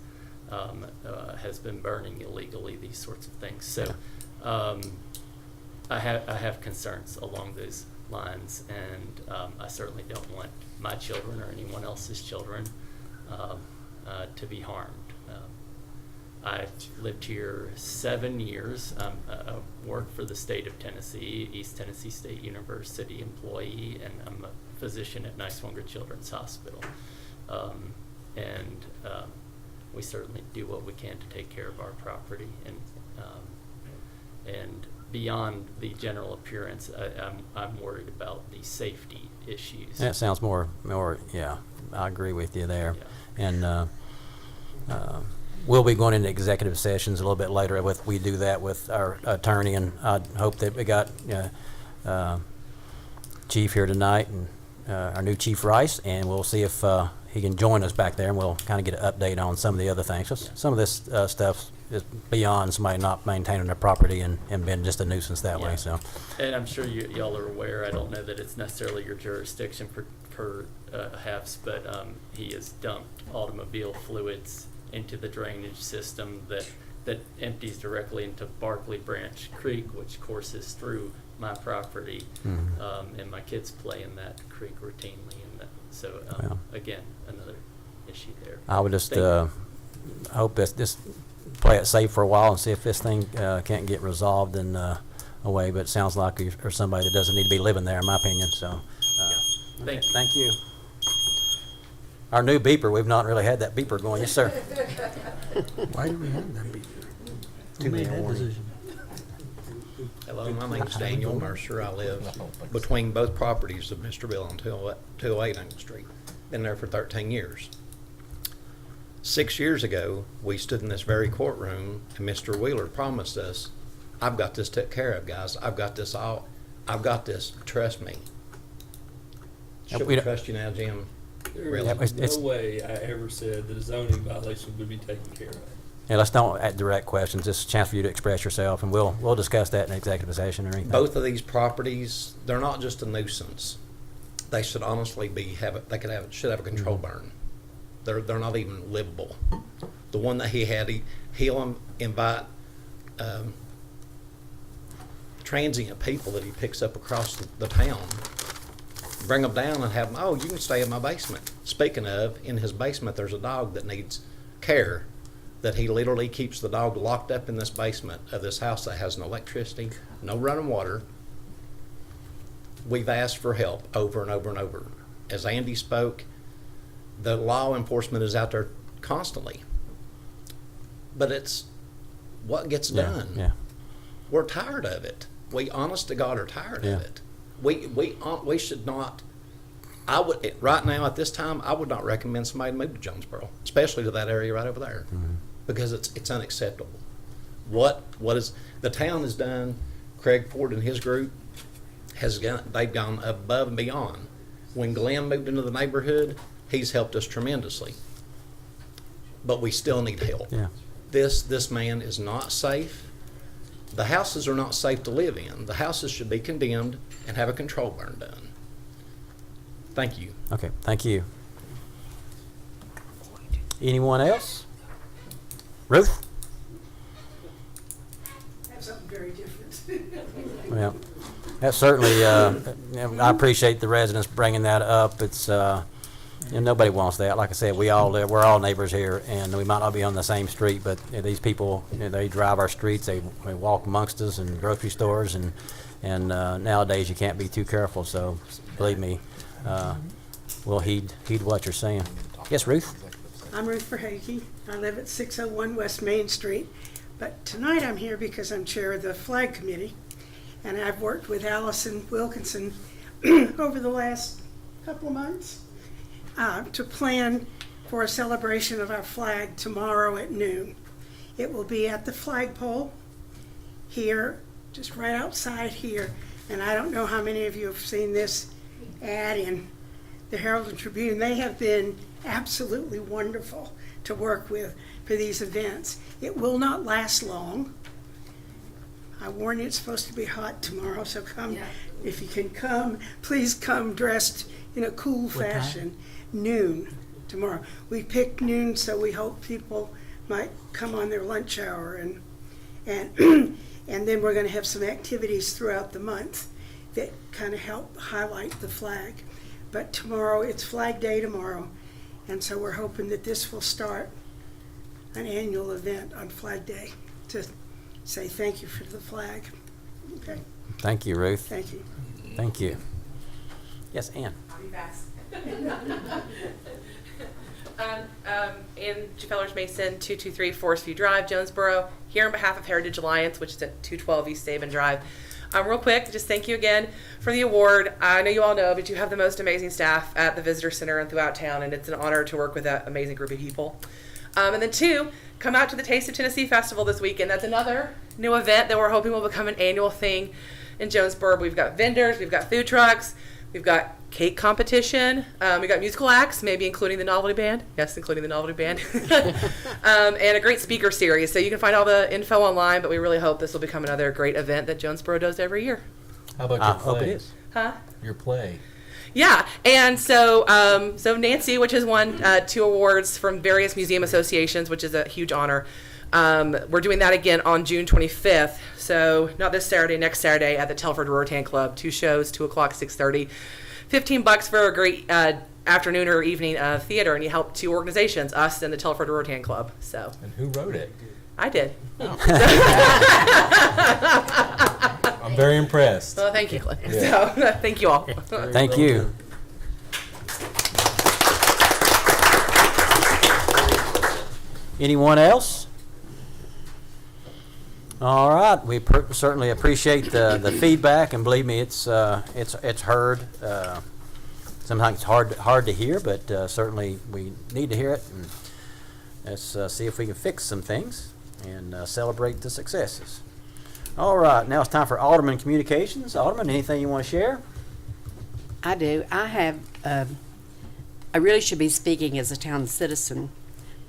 has been burning illegally, these sorts of things. So I have concerns along those lines, and I certainly don't want my children or anyone else's children to be harmed. I've lived here 7 years. I work for the state of Tennessee, East Tennessee State University employee, and I'm a physician at Niswonger Children's Hospital. We certainly do what we can to take care of our property, and beyond the general appearance, I'm worried about the safety issues. That sounds more, yeah, I agree with you there. Yeah. And we'll be going into executive sessions a little bit later. We do that with our attorney, and I hope that we got Chief here tonight, and our new Chief Rice, and we'll see if he can join us back there, and we'll kind of get an update on some of the other things. Just some of this stuff is beyond somebody not maintaining their property and being just a nuisance that way. So, and I'm sure y'all are aware, I don't know that it's necessarily your jurisdiction perhaps, but he has dumped automobile fluids into the drainage system that empties directly into Barkley Branch Creek, which courses through my property. Mm-hmm. And my kids play in that creek routinely, and so again, another issue there. I would just hope that just play it safe for a while and see if this thing can't get resolved in a way. But it sounds like you're somebody that doesn't need to be living there, in my opinion. So, Thank you. Thank you. Our new beeper, we've not really had that beeper going. Yes, sir. Why do we have that beeper? Who made that decision? Hello, my name's Daniel Mercer. I live between both properties of Mr. Bill on 208 Angle Street. Been there for 13 years. 6 years ago, we stood in this very courtroom, and Mr. Wheeler promised us, I've got this took care of, guys. I've got this all. I've got this. Trust me. Should we trust you now, Jim? There Really? is no way I ever said that a zoning violation would be taken care of. Yeah, let's don't ask direct questions. Just a chance for you to express yourself, and we'll discuss that in executive session or anything. Both of these properties, they're not just a nuisance. They should honestly should have a control burn. They're not even livable. The one that he had, he'll invite transient people that he picks up across the town, bring them down and have them, oh, you can stay in my basement. Speaking of, in his basement there's a dog that needs care, that he literally keeps the dog locked up in this basement of this house that has no electricity, no running water. We've asked for help over and over and over. As Andy spoke, the law enforcement is out there constantly. But it's what gets done. Yeah. We're tired of it. We, honest to God, are tired of it. We should not. I would right now at this time. I would not recommend somebody move to Jonesborough, especially to that area right over there, because it's unacceptable. What is the town has done? Craig Ford and his group they've gone above and beyond. When Glenn moved into the neighborhood, he's helped us tremendously. But we still need help. Yeah. This man is not safe. The houses are not safe to live in. The houses should be condemned and have a control burn done. Thank you. Okay, thank you. Anyone else? Ruth? I have something very different. Well, that's certainly, I appreciate the residents bringing that up. It's, nobody wants that. Like I said, we're all neighbors here, and we might not be on the same street, but these people, they drive our streets, they walk amongst us in grocery stores, and nowadays you can't be too careful, so believe me, we'll heed what you're saying. Yes, Ruth? I'm Ruth Verhage. I live at 601 West Main Street. But tonight I'm here because I'm chair of the flag committee, and I've worked with Allison Wilkinson over the last couple of months to plan for a celebration of our flag tomorrow at noon. It will be at the flagpole here, just right outside here. And I don't know how many of you have seen this ad in the Herald and Tribune. They have been absolutely wonderful to work with for these events. It will not last long. I warn you, it's supposed to be hot tomorrow, so come, if you can come, please come dressed in a cool fashion. Noon tomorrow. We picked noon, so we hope people might come on their lunch hour, and and then we're going to have some activities throughout the month that kind of help highlight the flag. But tomorrow, it's Flag Day tomorrow, and so we're hoping that this will start an annual event on Flag Day to say thank you for the flag. Okay. Thank you, Ruth. Thank you. Thank you. Yes, Ann. I'll be fast. Ann Fellers Mason, 223 Forest View Drive, Jonesborough, here on behalf of Heritage Alliance, which is at 212 East Saban Drive. Real quick, just thank you again for the award. I know you all know, but you have the most amazing staff at the Visitor Center and throughout town, and it's an honor to work with that amazing group of people. And then 2, come out to the Taste of Tennessee Festival this weekend. That's another new event that we're hoping will become an annual thing in Jonesborough. We've got vendors, we've got food trucks, we've got cake competition, we've got musical acts, maybe including the novelty band. Yes, including the novelty band. And a great speaker series. So you can find all the info online, but we really hope this will become another great event that Jonesborough does every year. How about your play? Hope it is. Huh? Your play. Yeah, and so Nancy, which has won 2 awards from various museum associations, which is a huge honor. We're doing that again on June 25th. So not this Saturday, next Saturday at the Telford Roritan Club. 2 shows, 2 o'clock, 6:30. $15 for a great afternoon or evening of theater, and you help 2 organizations, us and the Telford Roritan Club. So. And who wrote it? I did. Oh. I'm very impressed. Well, thank you, Cliff. Yeah. So, thank you all. Thank you. Anyone else? All right, we certainly appreciate the feedback, and believe me, it's heard. Sometimes it's hard to hear, but certainly we need to hear it. And let's see if we can fix some things and celebrate the successes. All right, now it's time for Alderman Communications. Alderman, anything you want to share? I do. I really should be speaking as a town citizen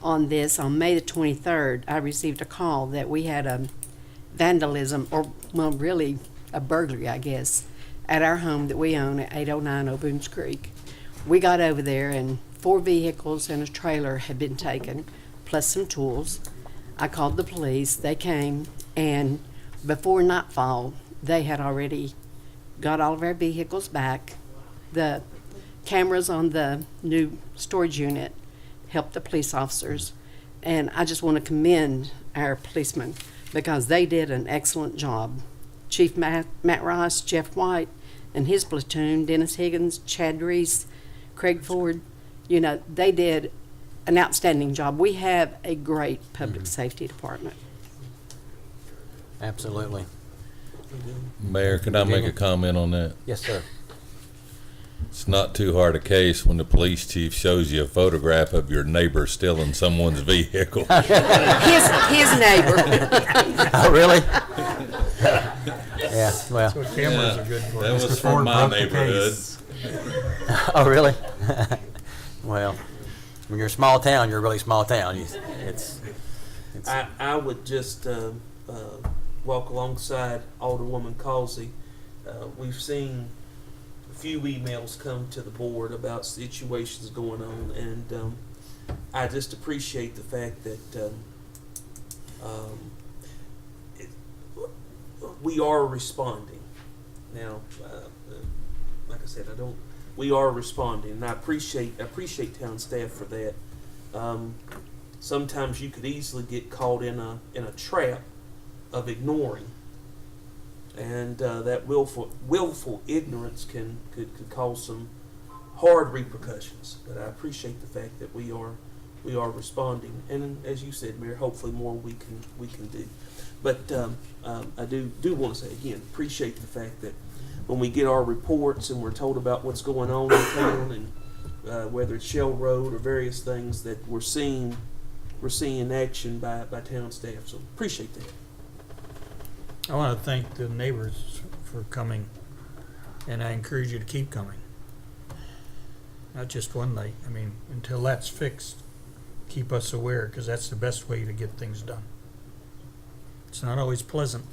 on this. On May the 23rd, I received a call that we had a vandalism, or, well, really a burglary, I guess, at our home that we own at 809 O'Boones Creek. We got over there, and 4 vehicles and a trailer had been taken, plus some tools. I called the police. They came, and before nightfall, they had already got all of our vehicles back. The cameras on the new storage unit helped the police officers, and I just want to commend our policemen because they did an excellent job. Chief Matt Ross, Jeff White, and his platoon, Dennis Higgins, Chad Reese, Craig Ford, they did an outstanding job. We have a great public safety department. Absolutely. Mayor, can I make a comment on that? Yes, sir. It's not too hard a case when the police chief shows you a photograph of your neighbor stealing someone's vehicle. his neighbor. Oh, really? Yeah, well. That's what cameras are good for. That was from my neighborhood. Oh, really? Well, when you're a small town, you're a really small town. I would just walk alongside Alderwoman Causey. We've seen a few emails come to the board about situations going on, and I just appreciate the fact that we are responding. Now, like I said, we are responding, and I appreciate town staff for that. Sometimes you could easily get caught in a trap of ignoring, and that willful ignorance could cause some hard repercussions. But I appreciate the fact that we are we are responding, and as you said, Mayor, hopefully more we can do. But I do want to say again, appreciate the fact that when we get our reports and we're told about what's going on in town, and whether it's Shell Road or various things, that we're seeing action by town staff. So appreciate that. I want to thank the neighbors for coming, and I encourage you to keep coming. Not just one night. I mean, until that's fixed, keep us aware, because that's the best way to get things done. It's not always pleasant.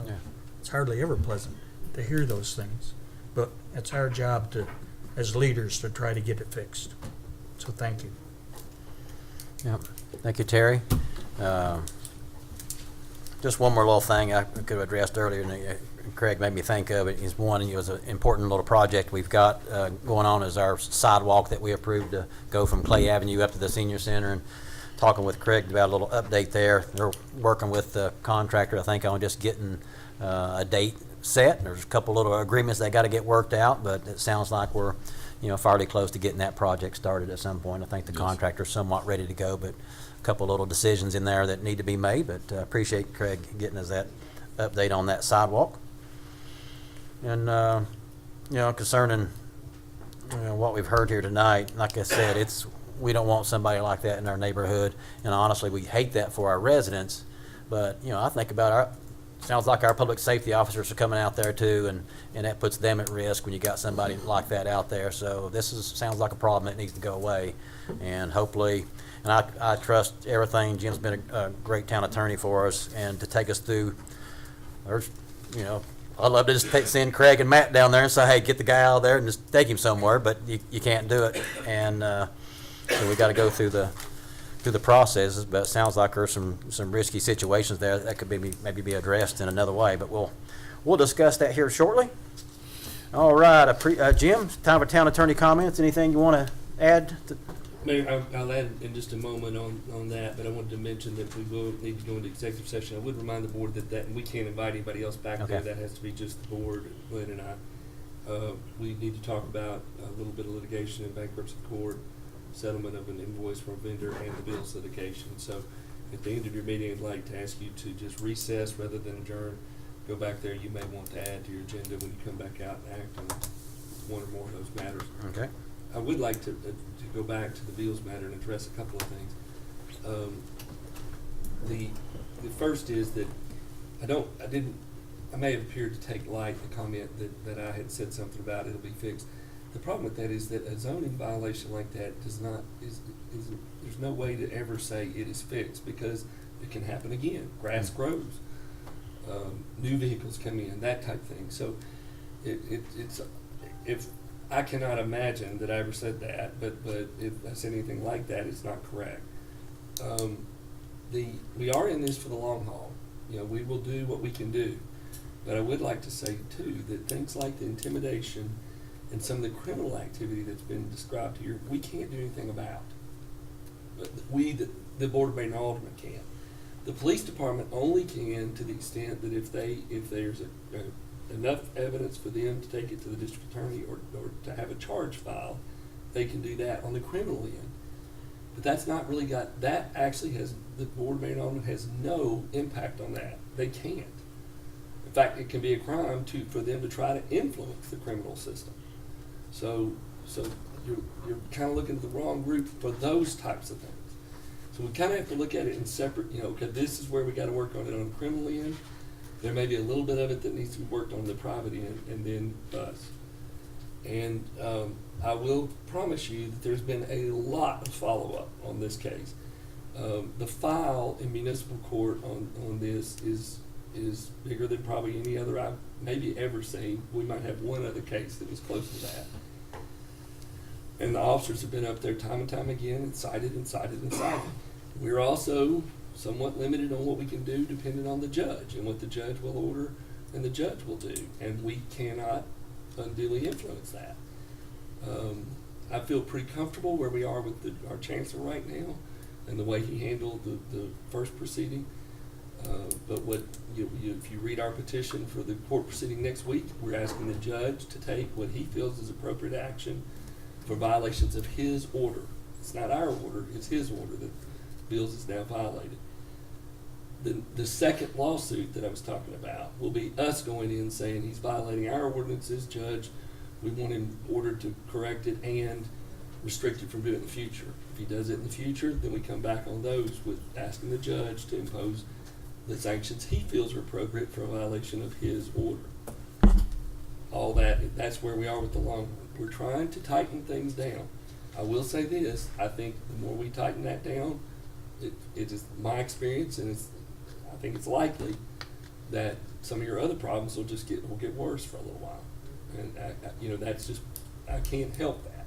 Yeah. It's hardly ever pleasant to hear those things, but it's our job to, as leaders, to try to get it fixed. So thank you. Yep. Thank you, Terry. Just one more little thing I could have addressed earlier, and Craig made me think of it. Is one, it was an important little project we've got going on, is our sidewalk that we approved to go from Clay Avenue up to the senior center. And talking with Craig about a little update there. They're working with the contractor, I think, on just getting a date set. There's a couple little agreements that got to get worked out, but it sounds like we're, fairly close to getting that project started at some point. I think the contractor's somewhat ready to go, but a couple little decisions in there that need to be made. But appreciate Craig getting us that update on that sidewalk. And concerning what we've heard here tonight, like I said, we don't want somebody like that in our neighborhood, and honestly, we hate that for our residents. But I think about sounds like our public safety officers are coming out there too, and that puts them at risk when you got somebody like that out there. So sounds like a problem that needs to go away, and hopefully, and I trust everything. Jim's been a great town attorney for us, and to take us through. There's, I'd love to just send Craig and Matt down there and say, hey, get the guy out of there and just take him somewhere, but you can't do it, and so we got to go through the processes. But it sounds like there's some risky situations there that could maybe be addressed in another way. But we'll discuss that here shortly. All right, Jim, time for town attorney comments. Anything you want to add? Mayor, I'll add in just a moment on that, but I wanted to mention that we will need to go into executive session. I would remind the board that we can't invite anybody else back there. That has to be just the board, Glenn and I. We need to talk about a little bit of litigation in bankruptcy court, settlement of an invoice from a vendor, and the bills litigation. So at the end of your meeting, I'd like to ask you to just recess rather than adjourn. Go back there. You may want to add to your agenda when you come back out and act on one or more of those matters. Okay. I would like to go back to the bills matter and address a couple of things. The first is that I may have appeared to take light the comment that I had said something about it'll be fixed. The problem with that is that a zoning violation like that there's no way to ever say it is fixed, because it can happen again. Grass grows, new vehicles come in, that type of thing. So if I cannot imagine that I ever said that, but if I said anything like that, it's not correct. We are in this for the long haul. We will do what we can do. But I would like to say too that things like the intimidation and some of the criminal activity that's been described here, we can't do anything about. But the Board of Mayor and Alderman can. The police department only can to the extent that if there's enough evidence for them to take it to the district attorney or to have a charge filed, they can do that on the criminal end. But that's not really that actually the Board of Mayor and Alderman has no impact on that. They can't. In fact, it can be a crime for them to try to influence the criminal system. So you're kind of looking at the wrong group for those types of things. So we kind of have to look at it in separate, because this is where we got to work on it on the criminal end. There may be a little bit of it that needs to be worked on the private end, and then us. And I will promise you that there's been a lot of follow-up on this case. The file in municipal court on this is bigger than probably any other I've maybe ever seen. We might have one other case that was close to that. And the officers have been up there time and time again and cited. We're also somewhat limited on what we can do depending on the judge and what the judge will order and the judge will do. And we cannot unduly influence that. I feel pretty comfortable where we are with our chancellor right now and the way he handled the first proceeding. But if you read our petition for the court proceeding next week, we're asking the judge to take what he feels is appropriate action for violations of his order It's not our order, it's his order that Bills is now violated. The second lawsuit that I was talking about will be us going in saying he's violating our ordinances, Judge. We want him ordered to correct it and restricted from doing it in the future. If he does it in the future, then we come back on those with asking the judge to impose the sanctions he feels are appropriate for a violation of his order. All that's where we are with the long run. We're trying to tighten things down. I will say this, I think the more we tighten that down, it is my experience, and I think it's likely that some of your other problems will get worse for a little while. And that's just, I can't help that.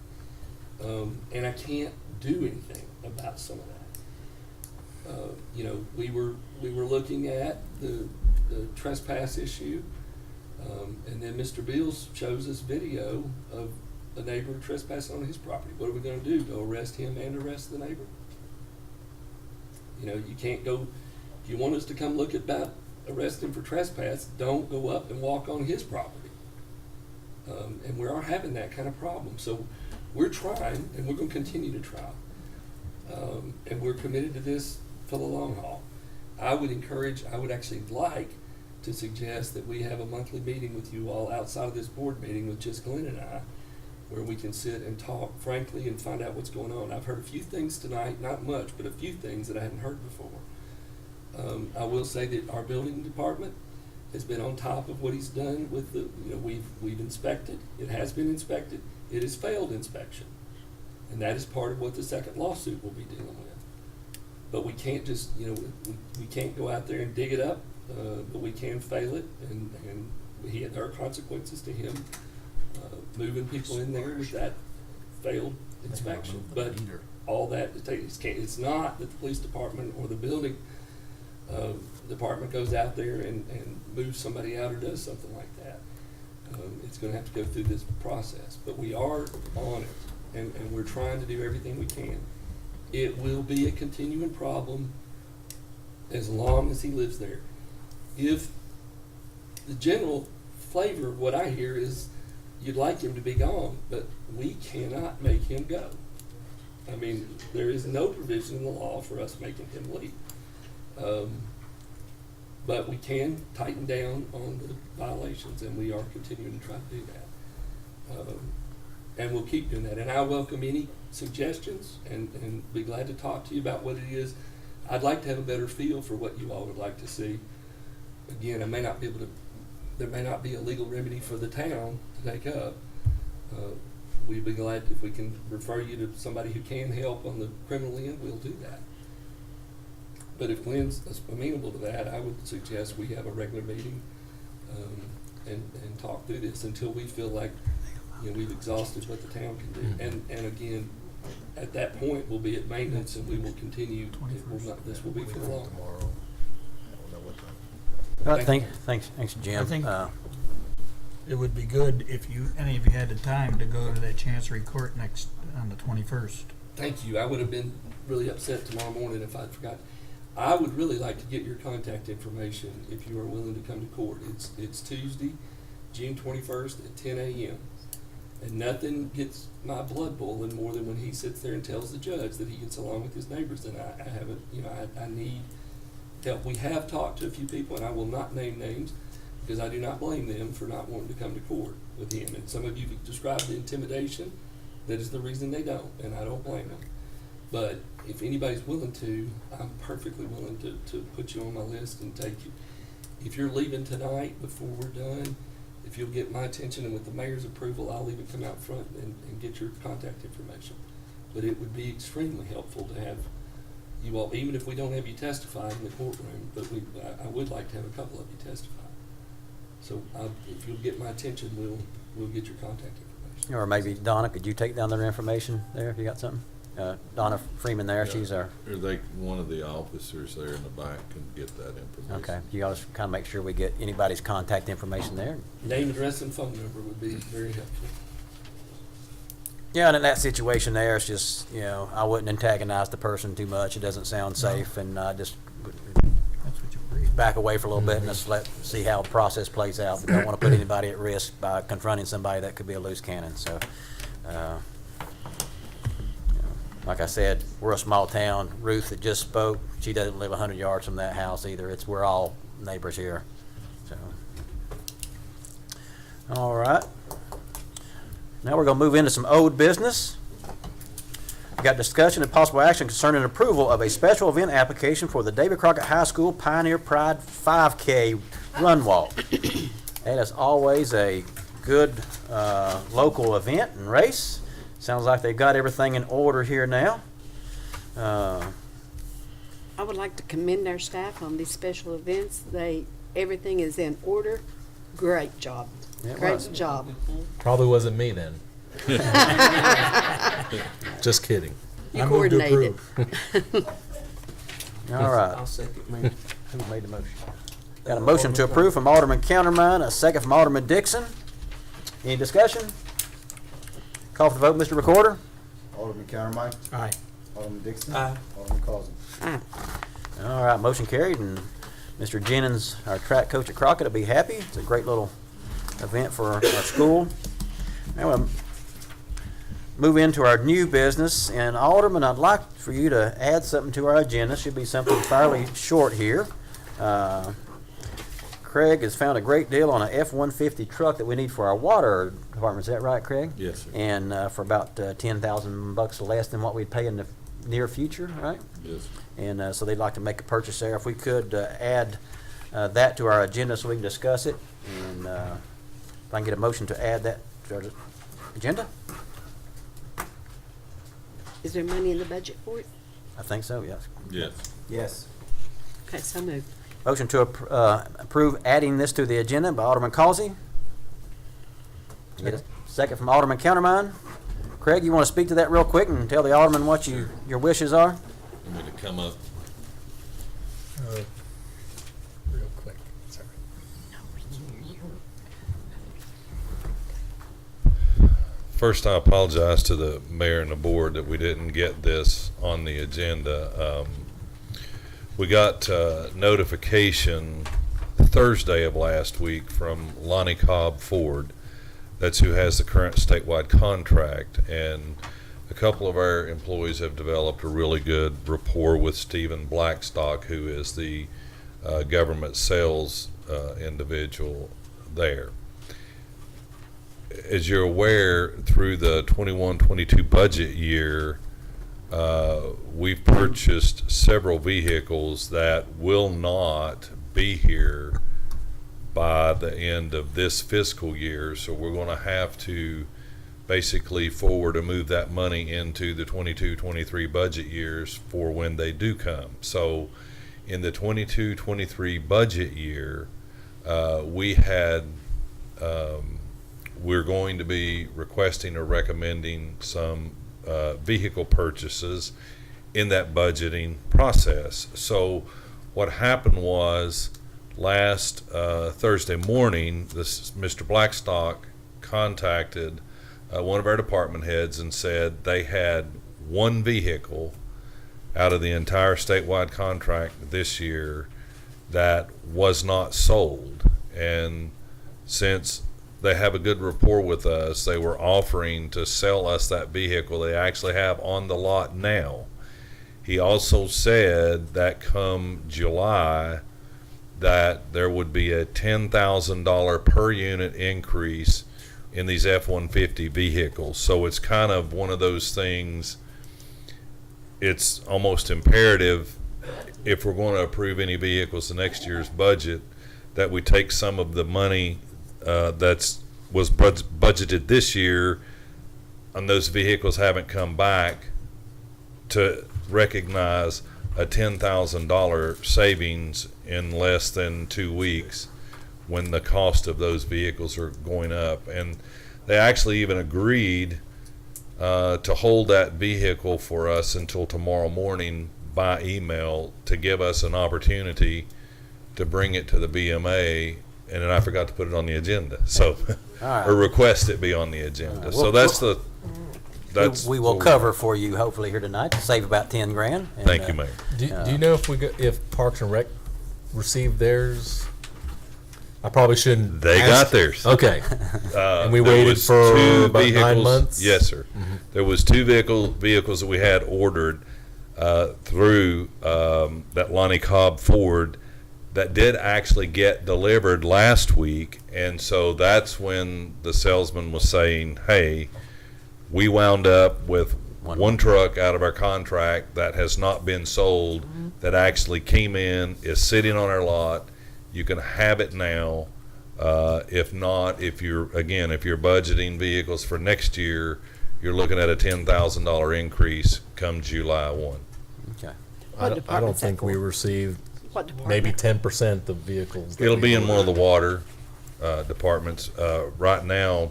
And I can't do anything about some of that. We were looking at the trespass issue, and then Mr. Beals shows us video of a neighbor trespassing on his property. What are we going to do? Go arrest him and arrest the neighbor? You can't go. If you want us to come look at arrest him for trespass, don't go up and walk on his property. And we are having that kind of problem. So we're trying, and we're going to continue to try. And we're committed to this for the long haul. I would actually like to suggest that we have a monthly meeting with you all outside of this board meeting with just Glenn and I, where we can sit and talk frankly and find out what's going on. I've heard a few things tonight, not much, but a few things that I hadn't heard before. I will say that our building department has been on top of what he's done with we've inspected. It has been inspected. It has failed inspection. And that is part of what the second lawsuit will be dealing with. But we can't just, we can't go out there and dig it up, but we can fail it, and there are consequences to him moving people in there with that failed inspection. But all that, it's not that the police department or the building department goes out there and moves somebody out or does something like that. It's going to have to go through this process. But we are on it, and we're trying to do everything we can. It will be a continuing problem as long as he lives there. If the general flavor of what I hear is you'd like him to be gone, but we cannot make him go. I mean, there is no provision in the law for us making him leave. But we can tighten down on the violations, and we are continuing to try to do that. And we'll keep doing that. And I welcome any suggestions and be glad to talk to you about what it is. I'd like to have a better feel for what you all would like to see. Again, there may not be a legal remedy for the town to take up. We'd be glad if we can refer you to somebody who can help on the criminal end, we'll do that. But if Glenn's amenable to that, I would suggest we have a regular meeting and talk through this until we feel like we've exhausted what the town can do. And again, at that point, we'll be at maintenance, and we will continue. This will be for long. Thanks, Jim. I think it would be good if any of you had the time to go to that Chancery Court on the 21st. Thank you. I would have been really upset tomorrow morning if I'd forgotten. I would really like to get your contact information if you are willing to come to court. It's Tuesday, June 21st at 10 a.m. And nothing gets my blood boiling more than when he sits there and tells the judge that he gets along with his neighbors. And I haven't, I need help. We have talked to a few people, and I will not name names because I do not blame them for not wanting to come to court with him. And some of you described the intimidation. That is the reason they don't, and I don't blame them. But if anybody's willing to, I'm perfectly willing to put you on my list and take you. If you're leaving tonight before we're done, if you'll get my attention and with the mayor's approval, I'll even come out front and get your contact information. But it would be extremely helpful to have you all, even if we don't have you testify in the courtroom, but I would like to have a couple of you testify. So if you'll get my attention, we'll get your contact information. Or maybe Donna, could you take down their information there if you got something? Donna Freeman there, Yeah. she's our... Or one of the officers there in the back can get that information. Okay, you guys kind of make sure we get anybody's contact information there. Name, address, and phone number would be very helpful. Yeah, and in that situation there, it's just, I wouldn't antagonize the person too much. It doesn't sound safe, and just back away for a little bit and just see how the process plays out. We don't want to put anybody at risk by confronting somebody that could be a loose cannon. So, like I said, we're a small town. Ruth that just spoke, she doesn't live 100 yards from that house either. We're all neighbors here. So, all right. Now we're going to move into some old business. We got discussion and possible action concerning approval of a special event application for the David Crockett High School Pioneer Pride 5K Run Walk. That is always a good local event and race. Sounds like they've got everything in order here now. I would like to commend our staff on these special events. Everything is in order. Great job. It Great was. job. Probably wasn't me then. Just kidding. You I move to coordinated. approve. All right. I'll second, Mayor. Who made the motion? Got a motion to approve from Alderman Countermine, a second from Alderman Dixon. Any discussion? Call for the vote, Mr. Recorder. Alderman Countermine. Aye. Alderman Dixon. Aye. Alderman Causey. Aye. All right, motion carried, and Mr. Jennings, our track coach at Crockett, will be happy. It's a great little event for our school. Now we'll move into our new business, and Alderman, I'd like for you to add something to our agenda. Should be something fairly short here. Craig has found a great deal on a F-150 truck that we need for our water department. Is that right, Craig? Yes, sir. And for about $10,000 less than what we'd pay in the near future, right? Yes. And so they'd like to make a purchase there. If we could add that to our agenda so we can discuss it, and if I can get a motion to add that to our agenda? Is there money in the budget for it? I think so, yes. Yes. Yes. Okay, so moved. Motion to approve adding this to the agenda by Alderman Causey. Get a second from Alderman Countermine. Craig, you want to speak to that real quick and tell the Alderman what your wishes are? Want me to come up? Real quick. Sorry. First, I apologize to the mayor and the board that we didn't get this on the agenda. We got notification Thursday of last week from Lonnie Cobb Ford. That's who has the current statewide contract, and a couple of our employees have developed a really good rapport with Stephen Blackstock, who is the government sales individual there. As you're aware, through the 21-22 budget year, we've purchased several vehicles that will not be here by the end of this fiscal year, so we're going to have to basically forward or move that money into the 22-23 budget years for when they do come. So in the 22-23 budget year, we're going to be requesting or recommending some vehicle purchases in that budgeting process. So what happened was last Thursday morning, Mr. Blackstock contacted one of our department heads and said they had one vehicle out of the entire statewide contract this year that was not sold. And since they have a good rapport with us, they were offering to sell us that vehicle they actually have on the lot now. He also said that come July that there would be a $10,000 per unit increase in these F-150 vehicles. So it's kind of one of those things, it's almost imperative if we're going to approve any vehicles in next year's budget that we take some of the money was budgeted this year and those vehicles haven't come back to recognize a $10,000 savings in less than 2 weeks when the cost of those vehicles are going up. And they actually even agreed to hold that vehicle for us until tomorrow morning by email to give us an opportunity to bring it to the BMA, and then I forgot to put it on the agenda. So, right. or request it be on the agenda. Right. So that's we will cover for you hopefully here tonight to save about 10 grand. And, Thank you, Mayor. Do you know if Parks and Rec received theirs? I probably shouldn't. They ask- got theirs. Okay. And we There waited was for two about 9 vehicles- months? Yes, sir. Mhm. There was two vehicles that we had ordered through that Lonnie Cobb Ford that did actually get delivered last week, and so that's when the salesman was saying, hey, we wound up with one truck out of our contract that has not been sold, that actually came in, is sitting on our lot. You can have it now. If not, if you're budgeting vehicles for next year, you're looking at a $10,000 increase come July 1. Okay. I don't think we received What department? maybe 10% of vehicles. that It'll we be in ordered. one of the water departments. Right now,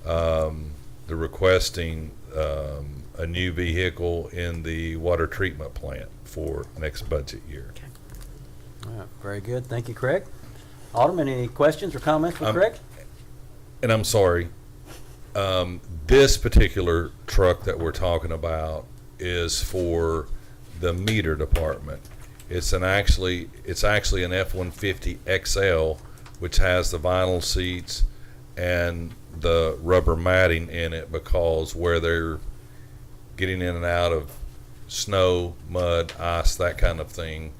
they're requesting a new vehicle in the water treatment plant for next budget year. All right, very good. Thank you, Craig. Alderman, any questions or comments for Craig? And I'm sorry, this particular truck that we're talking about is for the meter department. It's actually an F-150 XL, which has the vinyl seats and the rubber matting in it, because where they're getting in and out of snow, mud, ice, that kind of thing,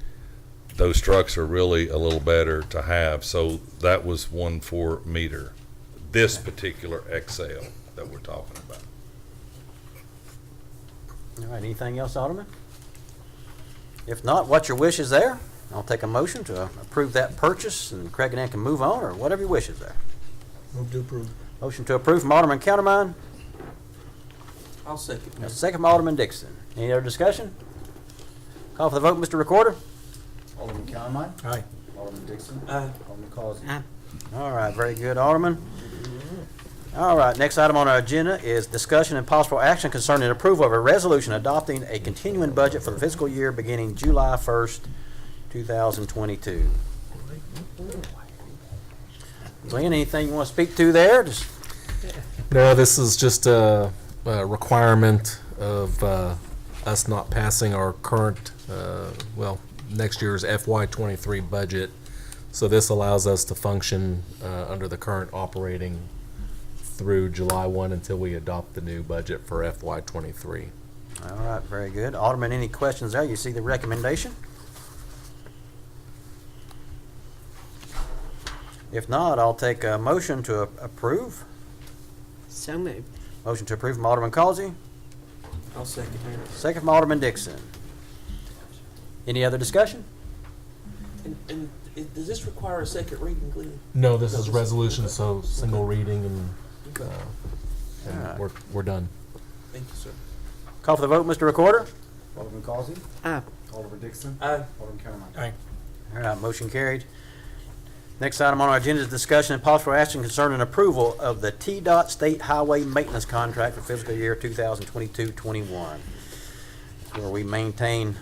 those trucks are really a little better to have. So that was one for meter. This particular XL that we're talking about. All right, anything else, Alderman? If not, what's your wishes there? I'll take a motion to approve that purchase, and Craig and Ann can move on, or whatever your wishes there. Move to approve. Motion to approve from Alderman Countermine, I'll second. a second from Alderman Dixon. Any other discussion? Call for the vote, Mr. Recorder. Alderman Countermine. Aye. Alderman Dixon. Aye. Alderman Causey. Aye. All right, very good, Alderman. All right, next item on our agenda is discussion and possible action concerning approval of a resolution adopting a continuing budget for the fiscal year beginning July 1st, 2022. Glenn, anything you want to speak to there? Just No, this is just a requirement of us not passing our current, next year's FY23 budget. So this allows us to function under the current operating through July 1 until we adopt the new budget for FY23. All right, very good. Alderman, any questions there? You see the recommendation? If not, I'll take a motion to approve. So moved. Motion to approve from Alderman Causey, I'll second, Mayor. second from Alderman Dixon. Any other discussion? And does this require a second reading, Glenn? No, this is resolution, so single reading and we're done. Thank you, sir. Call for the vote, Mr. Recorder. Alderman Causey. Aye. Alderman Dixon. Aye. Alderman Countermine. Aye. All right, motion carried. Next item on our agenda is discussion and possible action concerning approval of the TDOT State Highway Maintenance Contract for fiscal year 2022-21, where we maintain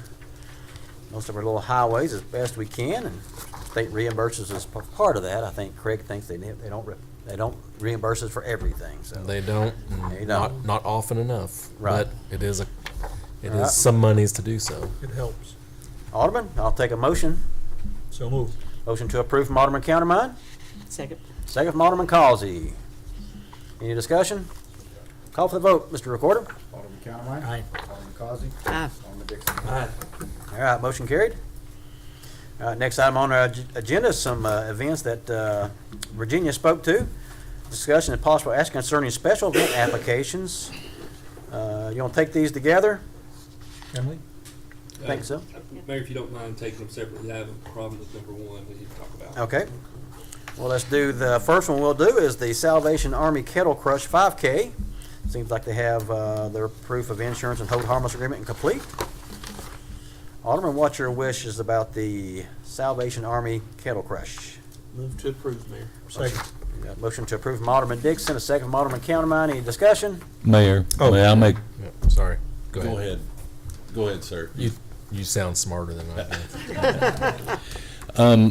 most of our little highways as best we can, and state reimburses us for part of that. I think Craig thinks they don't reimburse us for everything. So They don't. They don't. Not often enough. Right. But it is Right. some monies to do so. It helps. Alderman, I'll take a motion. So moved. Motion to approve from Alderman Countermine, Second. second from Alderman Causey. Any discussion? Call for the vote, Mr. Recorder. Alderman Countermine. Aye. Alderman Causey. Aye. Alderman Dixon. Aye. All right, motion carried. All right, next item on our agenda is some events that Virginia spoke to. Discussion and possible action concerning special event applications. You want to take these together? Emily? Think so? Mayor, if you don't mind taking them separately, I have a problem with number one we need to talk about. Okay. Well, let's do the first one we'll do is the Salvation Army Kettle Crush 5K. Seems like they have their proof of insurance and hold harmless agreement complete. Alderman, what's your wishes about the Salvation Army Kettle Crush? Move to approve, Mayor. Second. We got a motion to approve from Alderman Dixon, a second from Alderman Countermine. Any discussion? Mayor, Oh. may I make? Sorry. Go Go ahead. ahead. Go ahead, sir. You sound smarter than I do.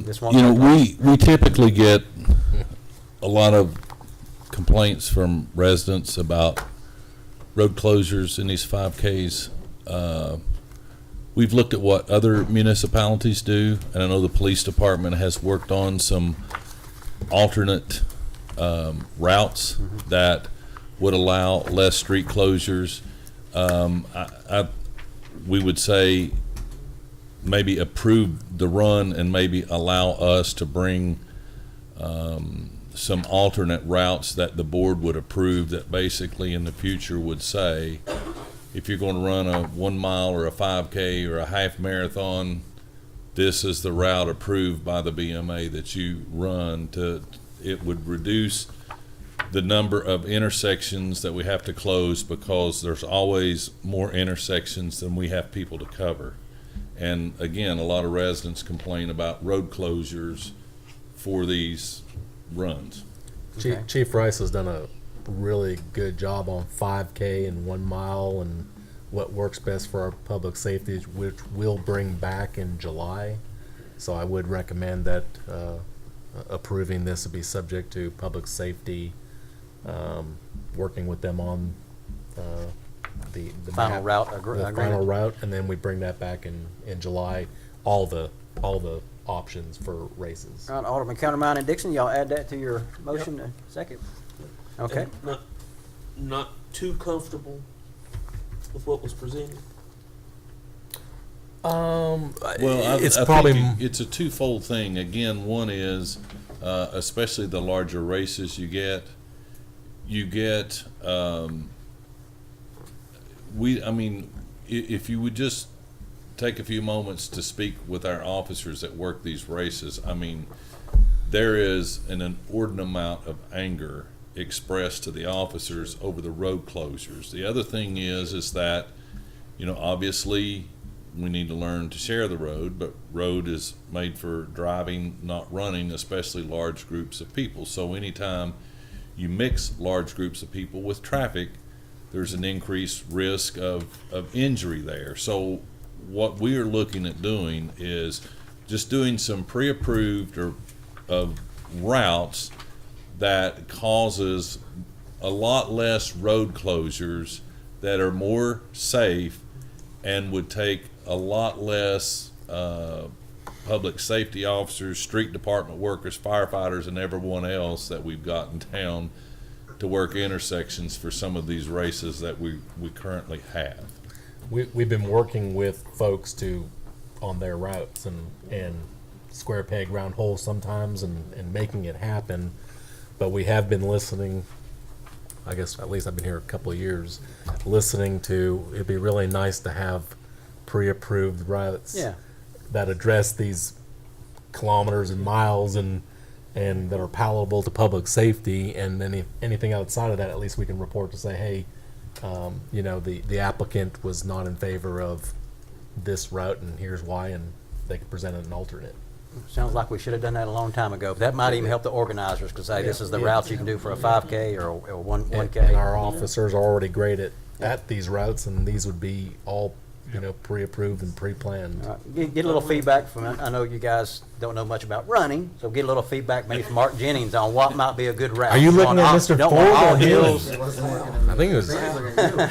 This one- You know, we typically get a lot of complaints from residents about road closures in these 5Ks. We've looked at what other municipalities do, and I know the police department has worked on some alternate routes that would allow less street closures. We would say maybe approve the run and maybe allow us to bring some alternate routes that the board would approve, that basically in the future would say, if you're going to run a 1 mile or a 5K or a half marathon, this is the route approved by the BMA that you run. It would reduce the number of intersections that we have to close, because there's always more intersections than we have people to cover. And again, a lot of residents complain about road closures for these runs. Chief Rice has done a really good job on 5K and 1 mile and what works best for our public safety, which we'll bring back in July. So I would recommend that approving this would be subject to public safety, working with them on the Final route the agreement. final route, and then we bring that back in July. All the options for races. All right, Alderman Countermine and Dixon, y'all add that to your motion. Second. Okay. And not too comfortable with what was presented. Well, it's I probably think it's a twofold thing. Again, one is, especially the larger races you get, if you would just take a few moments to speak with our officers that work these races, there is an inordinate amount of anger expressed to the officers over the road closures. The other thing is that, obviously we need to learn to share the road, but road is made for driving, not running, especially large groups of people. So anytime you mix large groups of people with traffic, there's an increased risk of injury there. So what we are looking at doing is just doing some pre-approved of routes that causes a lot less road closures, that are more safe and would take a lot less public safety officers, street department workers, firefighters, and everyone else that we've got in town to work intersections for some of these races that we currently have. We've been working with folks on their routes and square peg round hole sometimes and making it happen, but we have been listening. I guess at least I've been here a couple of years, listening to, it'd be really nice to have pre-approved routes that address these kilometers and miles and that are palatable to public safety, and then anything outside of that, at least we can report to say, hey, the applicant was not in favor of this route, and here's why, and they could present an alternate. Sounds like we should have done that a long time ago. That might even help the organizers, because hey, this is the routes you can do for a 5K or a 1K. And our officers are already great at these routes, and these would be all pre-approved and pre-planned. Get a little feedback from, I know you guys don't know much about running, so get a little feedback maybe from Mark Jennings on what might be a good route. Are you looking at Mr. Don't Ford want all or hills. I think it was.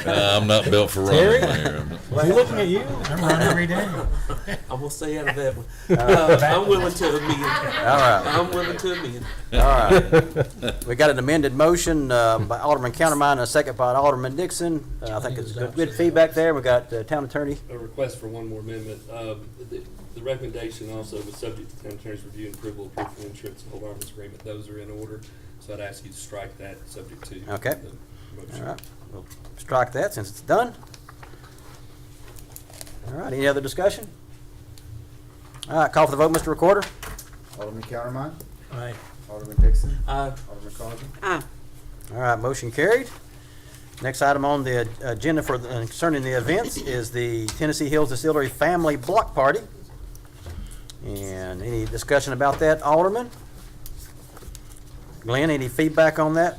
I'm not built for running Terry? there. Is he looking at you? I'm running every day. I'm gonna stay out of that one. I'm willing to amend. All right. I'm willing to amend. All right. We got an amended motion by Alderman Countermine and a second by Alderman Dixon. I think it's good feedback there. We got Town Attorney. A request for one more amendment. The recommendation also was subject to town attorney's review and approval of proof of insurance and hold harmless agreement. Those are in order, so I'd ask you to strike that subject to Okay. the motion. All right. We'll strike that since it's done. All right. Any other discussion? All right. Call for the vote, Mr. Recorder. Alderman Countermine. Aye. Alderman Dixon. Aye. Alderman Causey. Aye. All right. Motion carried. Next item on the agenda concerning the events is the Tennessee Hills Distillery Family Block Party. And any discussion about that, Alderman? Glenn, any feedback on that?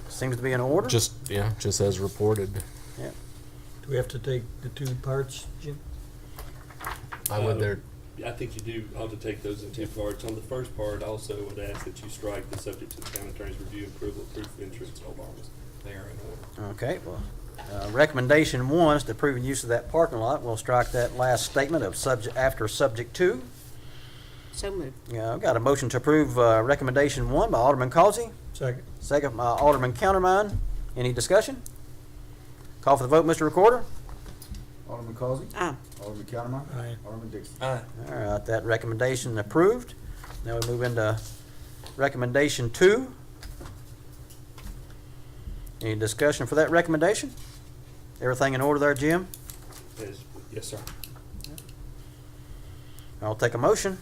Seems to be in order. Just as reported. Yeah. Do we have to take the two parts, Jim? I would there. I think you do ought to take those in two parts. On the first part, also would ask that you strike the subject to the town attorney's review and approval of proof of insurance and hold harmless. They are in order. Okay, well, recommendation one is to approve use of that parking lot. We'll strike that last statement of subject after subject to. So moved. Yeah, I've got a motion to approve recommendation 1 by Alderman Causey, Second. second by Alderman Countermine. Any discussion? Call for the vote, Mr. Recorder. Alderman Causey. Aye. Alderman Countermine. Aye. Alderman Dixon. Aye. All right, that recommendation approved. Now we move into recommendation 2. Any discussion for that recommendation? Everything in order there, Jim? Yes, sir. I'll take a motion.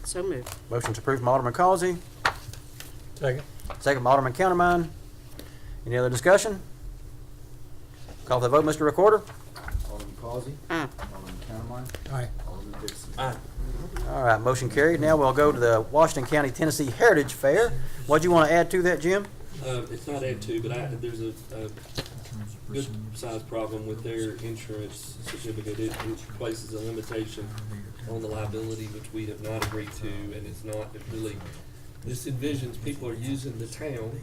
So moved. Motion to approve by Alderman Causey, Second. second by Alderman Countermine. Any other discussion? Call for the vote, Mr. Recorder. Alderman Causey. Aye. Alderman Countermine. Aye. Alderman Dixon. Aye. All right, motion carried. Now we'll go to the Washington County, Tennessee Heritage Fair. What do you want to add to that, Jim? It's not add to, but there's a good sized problem with their insurance certificate. It places a limitation on the liability, which we have not agreed to, and it's not really, this envisions people are using the town.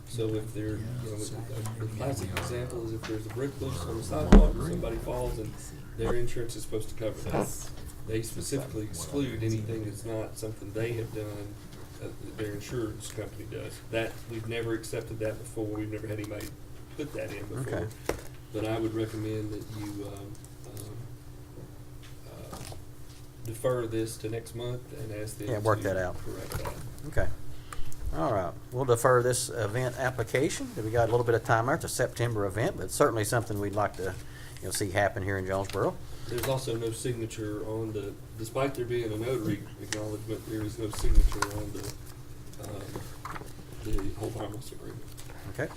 So if they're, the classic example is if there's a brick loose on the sidewalk, somebody falls, and their insurance is supposed to cover that. They specifically exclude anything that's not something they have done, their insurance company does. That, we've never accepted that before, we've never had anybody put that in before. Okay. But I would recommend that you defer this to next month and ask them Yeah, work to that out. correct that. Okay. All right, we'll defer this event application. We got a little bit of time there. It's a September event, but certainly something we'd like to, see happen here in Jonesborough. There's also no signature on despite there being a notary acknowledgement, there is no signature on the hold harmless agreement. Okay.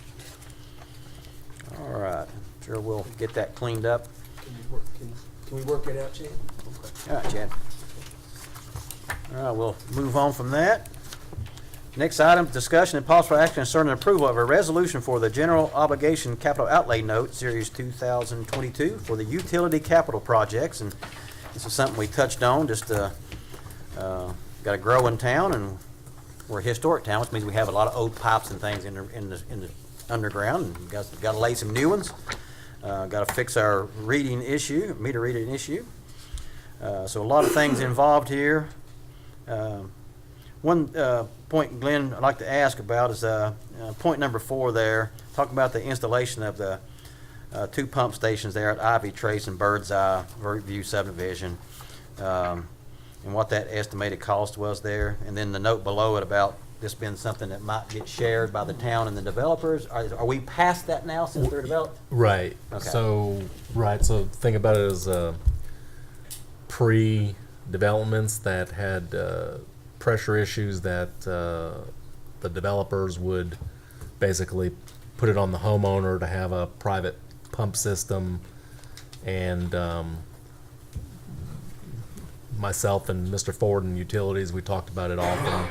All right, sure we'll get that cleaned up. Can we work it out, Chad? All right, Chad. All right, we'll move on from that. Next item, discussion and possible action concerning approval of a resolution for the general obligation capital outlay note, Series 2022, for the utility capital projects. And this is something we touched on, just got a growing town, and we're a historic town, which means we have a lot of old pipes and things in the underground, and got to lay some new ones. Got to fix our meter reading issue. So a lot of things involved here. One point, Glenn, I'd like to ask about is point number 4 there. Talk about the installation of the 2 pump stations there at Ivy Trace and Bird's Eye View subdivision, and what that estimated cost was there. And then the note below it about this being something that might get shared by the town and the developers. Are we past that now since they're developed? Right. Okay. So think about it as pre-developments that had pressure issues that the developers would basically put it on the homeowner to have a private pump system, and myself and Mr. Ford and Utilities, we talked about it often,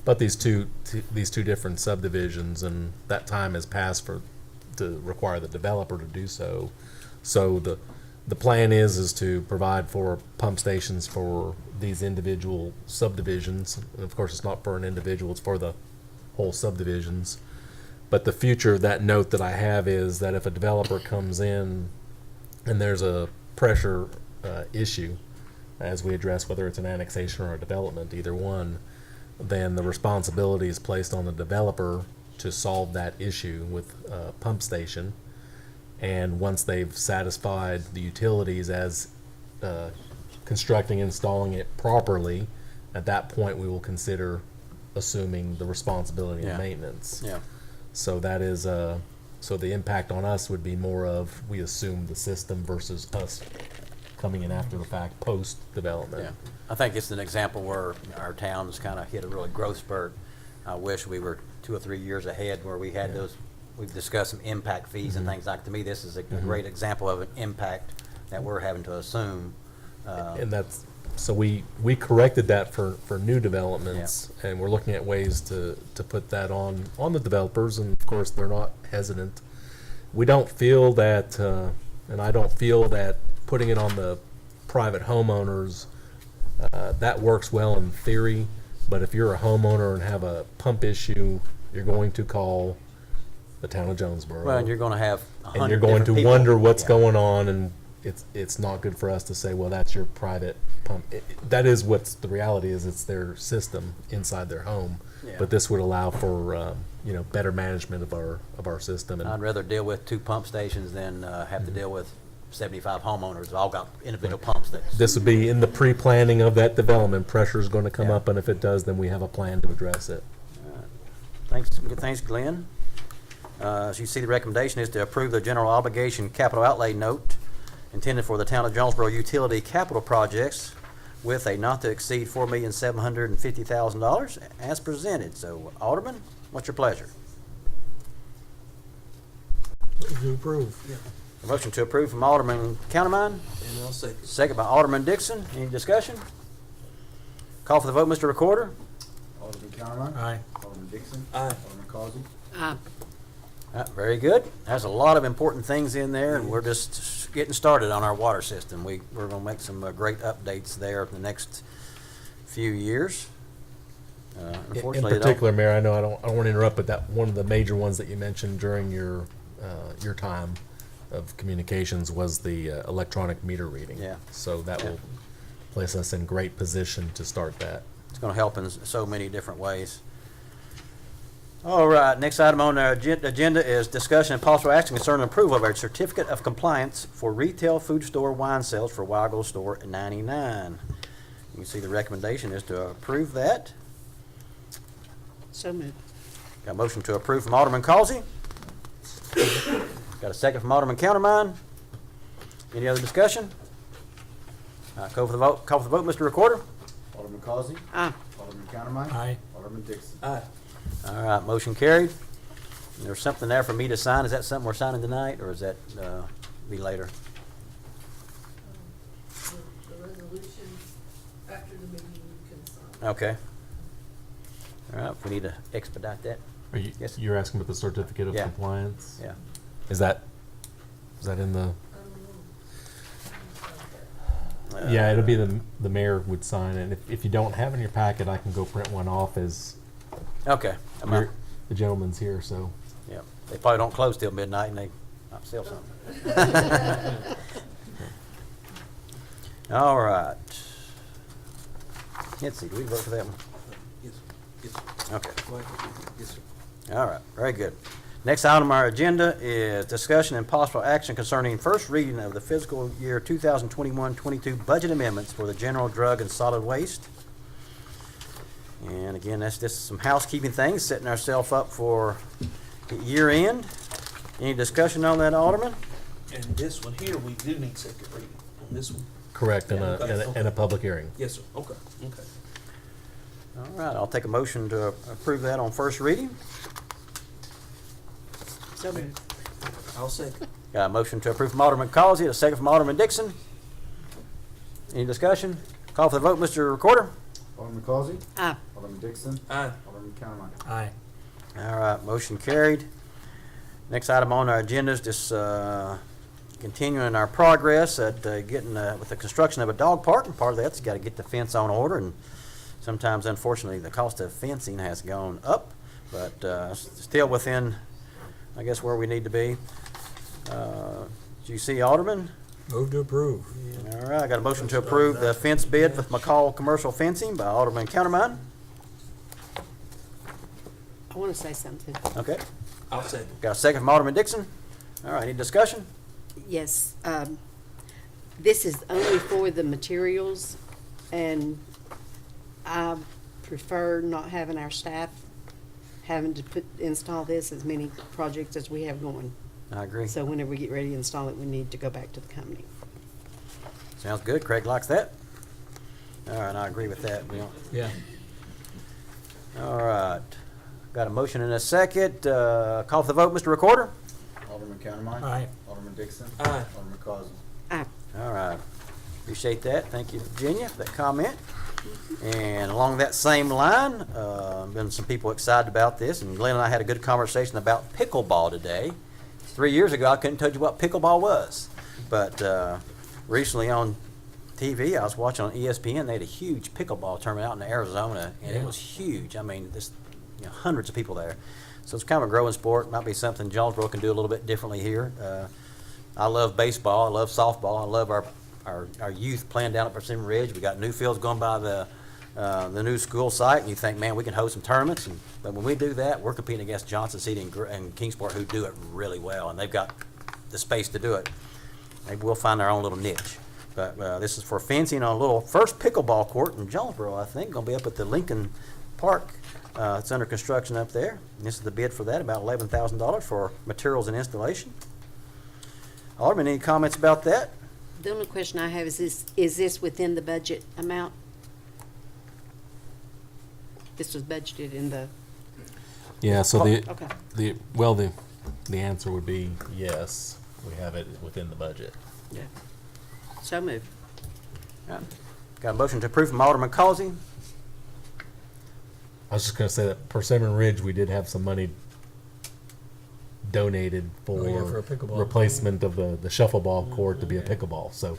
but these two different subdivisions, and that time has passed to require the developer to do so. So the plan is to provide for pump stations for these individual subdivisions. And of course, it's not for an individual, it's for the whole subdivisions. But the future of that note that I have is that if a developer comes in and there's a pressure issue, as we address whether it's an annexation or a development, either one, then the responsibility is placed on the developer to solve that issue with a pump station. And once they've satisfied the utilities as constructing and installing it properly, at that point we will consider assuming the responsibility of maintenance. Yeah. So that is so the impact on us would be more of we assume the system versus us coming in after the fact post development. Yeah. I think it's an example where our town's kind of hit a really growth spurt. I wish we were 2 or 3 years ahead where we had those. We've discussed some impact fees and things like. To me, this is a great example of an impact that we're having to assume. And that's so we corrected that for new developments, and we're looking at ways to put that on the developers, and of course they're not hesitant. We don't feel that, and I don't feel that putting it on the private homeowners that works well in theory, but if you're a homeowner and have a pump issue, you're going to call the town of Jonesborough. Well, and you're going to have and you're going to wonder what's going on, and it's not good for us to say, well, that's your private pump. That is what's the reality is. It's their system inside their home. Yeah. But this would allow for better management of our system. And I'd rather deal with 2 pump stations than have to deal with 75 homeowners that all got individual pump stations. this would be in the pre-planning of that development. Pressure is going to come Yeah. up, and if it does, then we have a plan to address it. Thanks, Glenn. As you see, the recommendation is to approve the general obligation capital outlay note intended for the town of Jonesborough utility capital projects with a not to exceed $4,750,000 as presented. So, Alderman, what's your pleasure? Move to approve. A motion to approve from Alderman Countermine, And I'll second. second by Alderman Dixon. Any discussion? Call for the vote, Mr. Recorder. Alderman Countermine. Aye. Alderman Dixon. Aye. Alderman Causey. Very good. There's a lot of important things in there, and we're just getting started on our water system. We're going to make some great updates there in the next few years. In Unfortunately, particular, Mayor, I know I don't want to interrupt, but that one of the major ones that you mentioned during your time of communications was the electronic meter reading. Yeah. So that will place us in great position to start that. it's going to help in so many different ways. All right, next item on our agenda is discussion and possible action concerning approval of our certificate of compliance for retail food store wine sales for Wago Store 99. You can see the recommendation is to approve that. So moved. Got a motion to approve from Alderman Causey. Got a second from Alderman Countermine. Any other discussion? All right, call for the vote, Mr. Recorder. Alderman Causey. Aye. Alderman Countermine. Aye. Alderman Dixon. Aye. All right, motion carried. There's something there for me to sign. Is that something we're signing tonight, or is that be later? The resolution after the meeting you can sign. Okay. All right, we need to expedite that. Are you, Yes. You're asking about the certificate of Yeah. compliance? Yeah. Is that in the? I don't know. Yeah, it'll be the mayor would sign it. If you don't have it in your packet, I can go print one off as Okay. the gentleman's here. So Yeah, they probably don't close till midnight and they might sell something. All right. Let's see, do we vote for that one? Yes, yes. Okay. Yes, sir. All right, very good. Next item on our agenda is discussion and possible action concerning first reading of the fiscal year 2021-22 budget amendments for the general drug and solid waste. And again, that's just some housekeeping things, setting ourselves up for year end. Any discussion on that, Alderman? And this one here, we do need second reading on this one. correct, Yeah, and okay. a public hearing. Yes, sir. Okay, okay. All right, I'll take a motion to approve that on first reading. So moved. I'll second. Got a motion to approve from Alderman Causey, a second from Alderman Dixon. Any discussion? Call for the vote, Mr. Recorder. Alderman Causey. Aye. Alderman Dixon. Aye. Alderman Countermine. Aye. All right, motion carried. Next item on our agenda is just continuing our progress at getting with the construction of a dog park, and part of that's got to get the fence on order, and sometimes, unfortunately, the cost of fencing has gone up, but still within, I guess, where we need to be. Do you see, Alderman? Move to approve. All right, I got a motion to approve the fence bid with McCall Commercial Fencing by Alderman Countermine. I want to say something. Okay. I'll second. Got a second from Alderman Dixon. All right, any discussion? Yes, this is only for the materials, and I prefer not having our staff having to install this as many projects as we have going. I agree. So whenever we get ready to install it, we need to go back to the company. Sounds good. Craig likes that. All right, I agree with that. We don't- Yeah. All right. Got a motion and a second. Call for the vote, Mr. Recorder. Alderman Countermine. Aye. Alderman Dixon. Aye. Alderman Causey. Aye. All right. Appreciate that. Thank you, Virginia, for that comment. And along that same line, been some people excited about this, and Glenn and I had a good conversation about pickleball today. 3 years ago, I couldn't tell you what pickleball was, but recently on TV, I was watching on ESPN. They had a huge pickleball tournament out in Arizona, and it was huge. I mean, hundreds of people there. So it's kind of a growing sport. Might be something Jonesboro can do a little bit differently here. I love baseball, I love softball, I love our youth playing down at Persimmon Ridge. We got new fields going by the new school site, and you think, man, we can host some tournaments. But when we do that, we're competing against Johnson City and Kingsport, who do it really well, and they've got the space to do it. Maybe we'll find our own little niche. But this is for fencing on a little first pickleball court in Jonesborough, I think. Going to be up at the Lincoln Park. It's under construction up there. And this is the bid for that, about $11,000 for materials and installation. Alderman, any comments about that? The only question I have is this within the budget amount? This was budgeted in the... Yeah, so okay. the answer would be yes. We have it within the budget. Yeah. So moved. Yeah. Got a motion to approve from Alderman Causey. I was just going to say that Persimmon Ridge, we did have some money donated for, for a pickleball. replacement of the shuffleball court to be a pickleball. So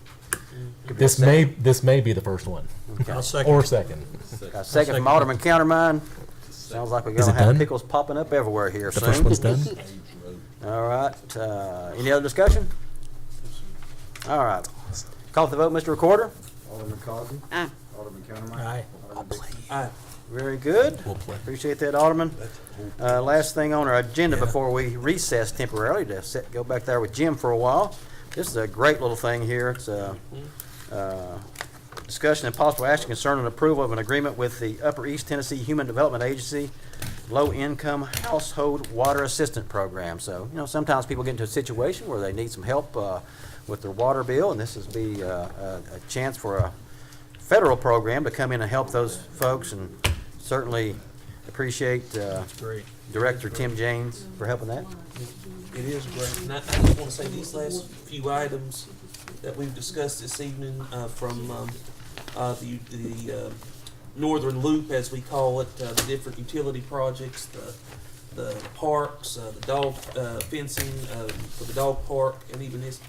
this may be the first one. Okay. I'll second. Or second. Got a second from Alderman Countermine. Sounds like we're Is going it to have done? pickles popping up everywhere here The soon. first one's done? All right. Any other discussion? All right. Call for the vote, Mr. Recorder. Alderman Causey. Aye. Alderman Countermine. Aye. Alderman Dixon. Aye. Very good. We'll play. Appreciate that, Alderman. Last thing on our agenda before we recess temporarily to go back there with Jim for a while. This is a great little thing here. It's a discussion and possible action concerning approval of an agreement with the Upper East Tennessee Human Development Agency Low-Income Household Water Assistance Program. So, sometimes people get into a situation where they need some help with their water bill, and this is be a chance for a federal program to come in and help those folks, and certainly appreciate Great. Director Tim James for helping that. It is great. And I just want to say these last few items that we've discussed this evening from the Northern Loop, as we call it, the different utility projects, the parks, the dog fencing for the dog park, and even this.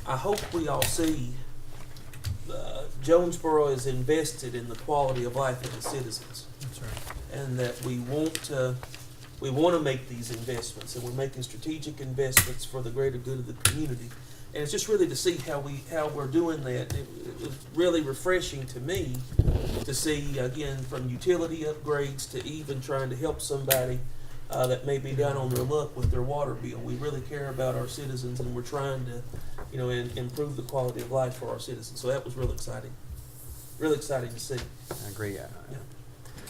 I hope we all see Jonesborough is invested in the quality of life of the citizens. That's right. And that we want to make these investments, and we're making strategic investments for the greater good of the community. And it's just really to see how we're doing that. It was really refreshing to me to see, again, from utility upgrades to even trying to help somebody that may be down on their luck with their water bill. We really care about our citizens, and we're trying to, improve the quality of life for our citizens. So that was real exciting. Really exciting to see. I agree.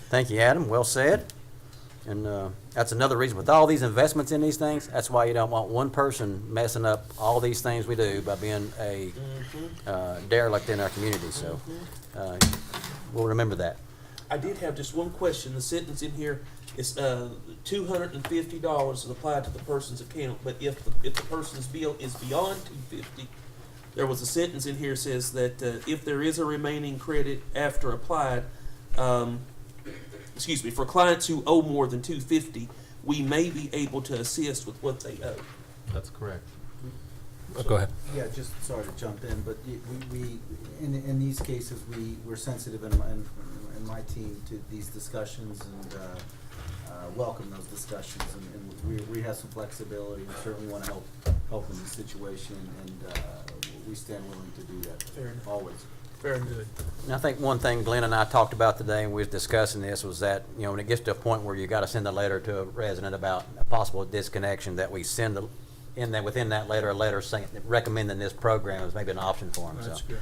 Thank you, Adam. Well said. And that's another reason with all these investments in these things, that's why you don't want one person messing up all these things we do by being a derelict in our community. So we'll remember that. I did have just one question. The sentence in here is $250 is applied to the person's account, but if the person's bill is beyond $250, there was a sentence in here says that if there is a remaining credit after applied, for clients who owe more than $250, we may be able to assist with what they owe. That's correct. Go ahead. Yeah, just sorry to jump in, but we in these cases we're sensitive in my team to these discussions and welcome those discussions, and we have some flexibility and certainly want to help in this situation, and we stand willing to do that. Fair enough. Always. Very good. And I think one thing Glenn and I talked about today, and we was discussing this, was that, when it gets to a point where you got to send a letter to a resident about a possible disconnection, that we send within that letter a letter saying, recommending this program as maybe an option for them. That's So, good.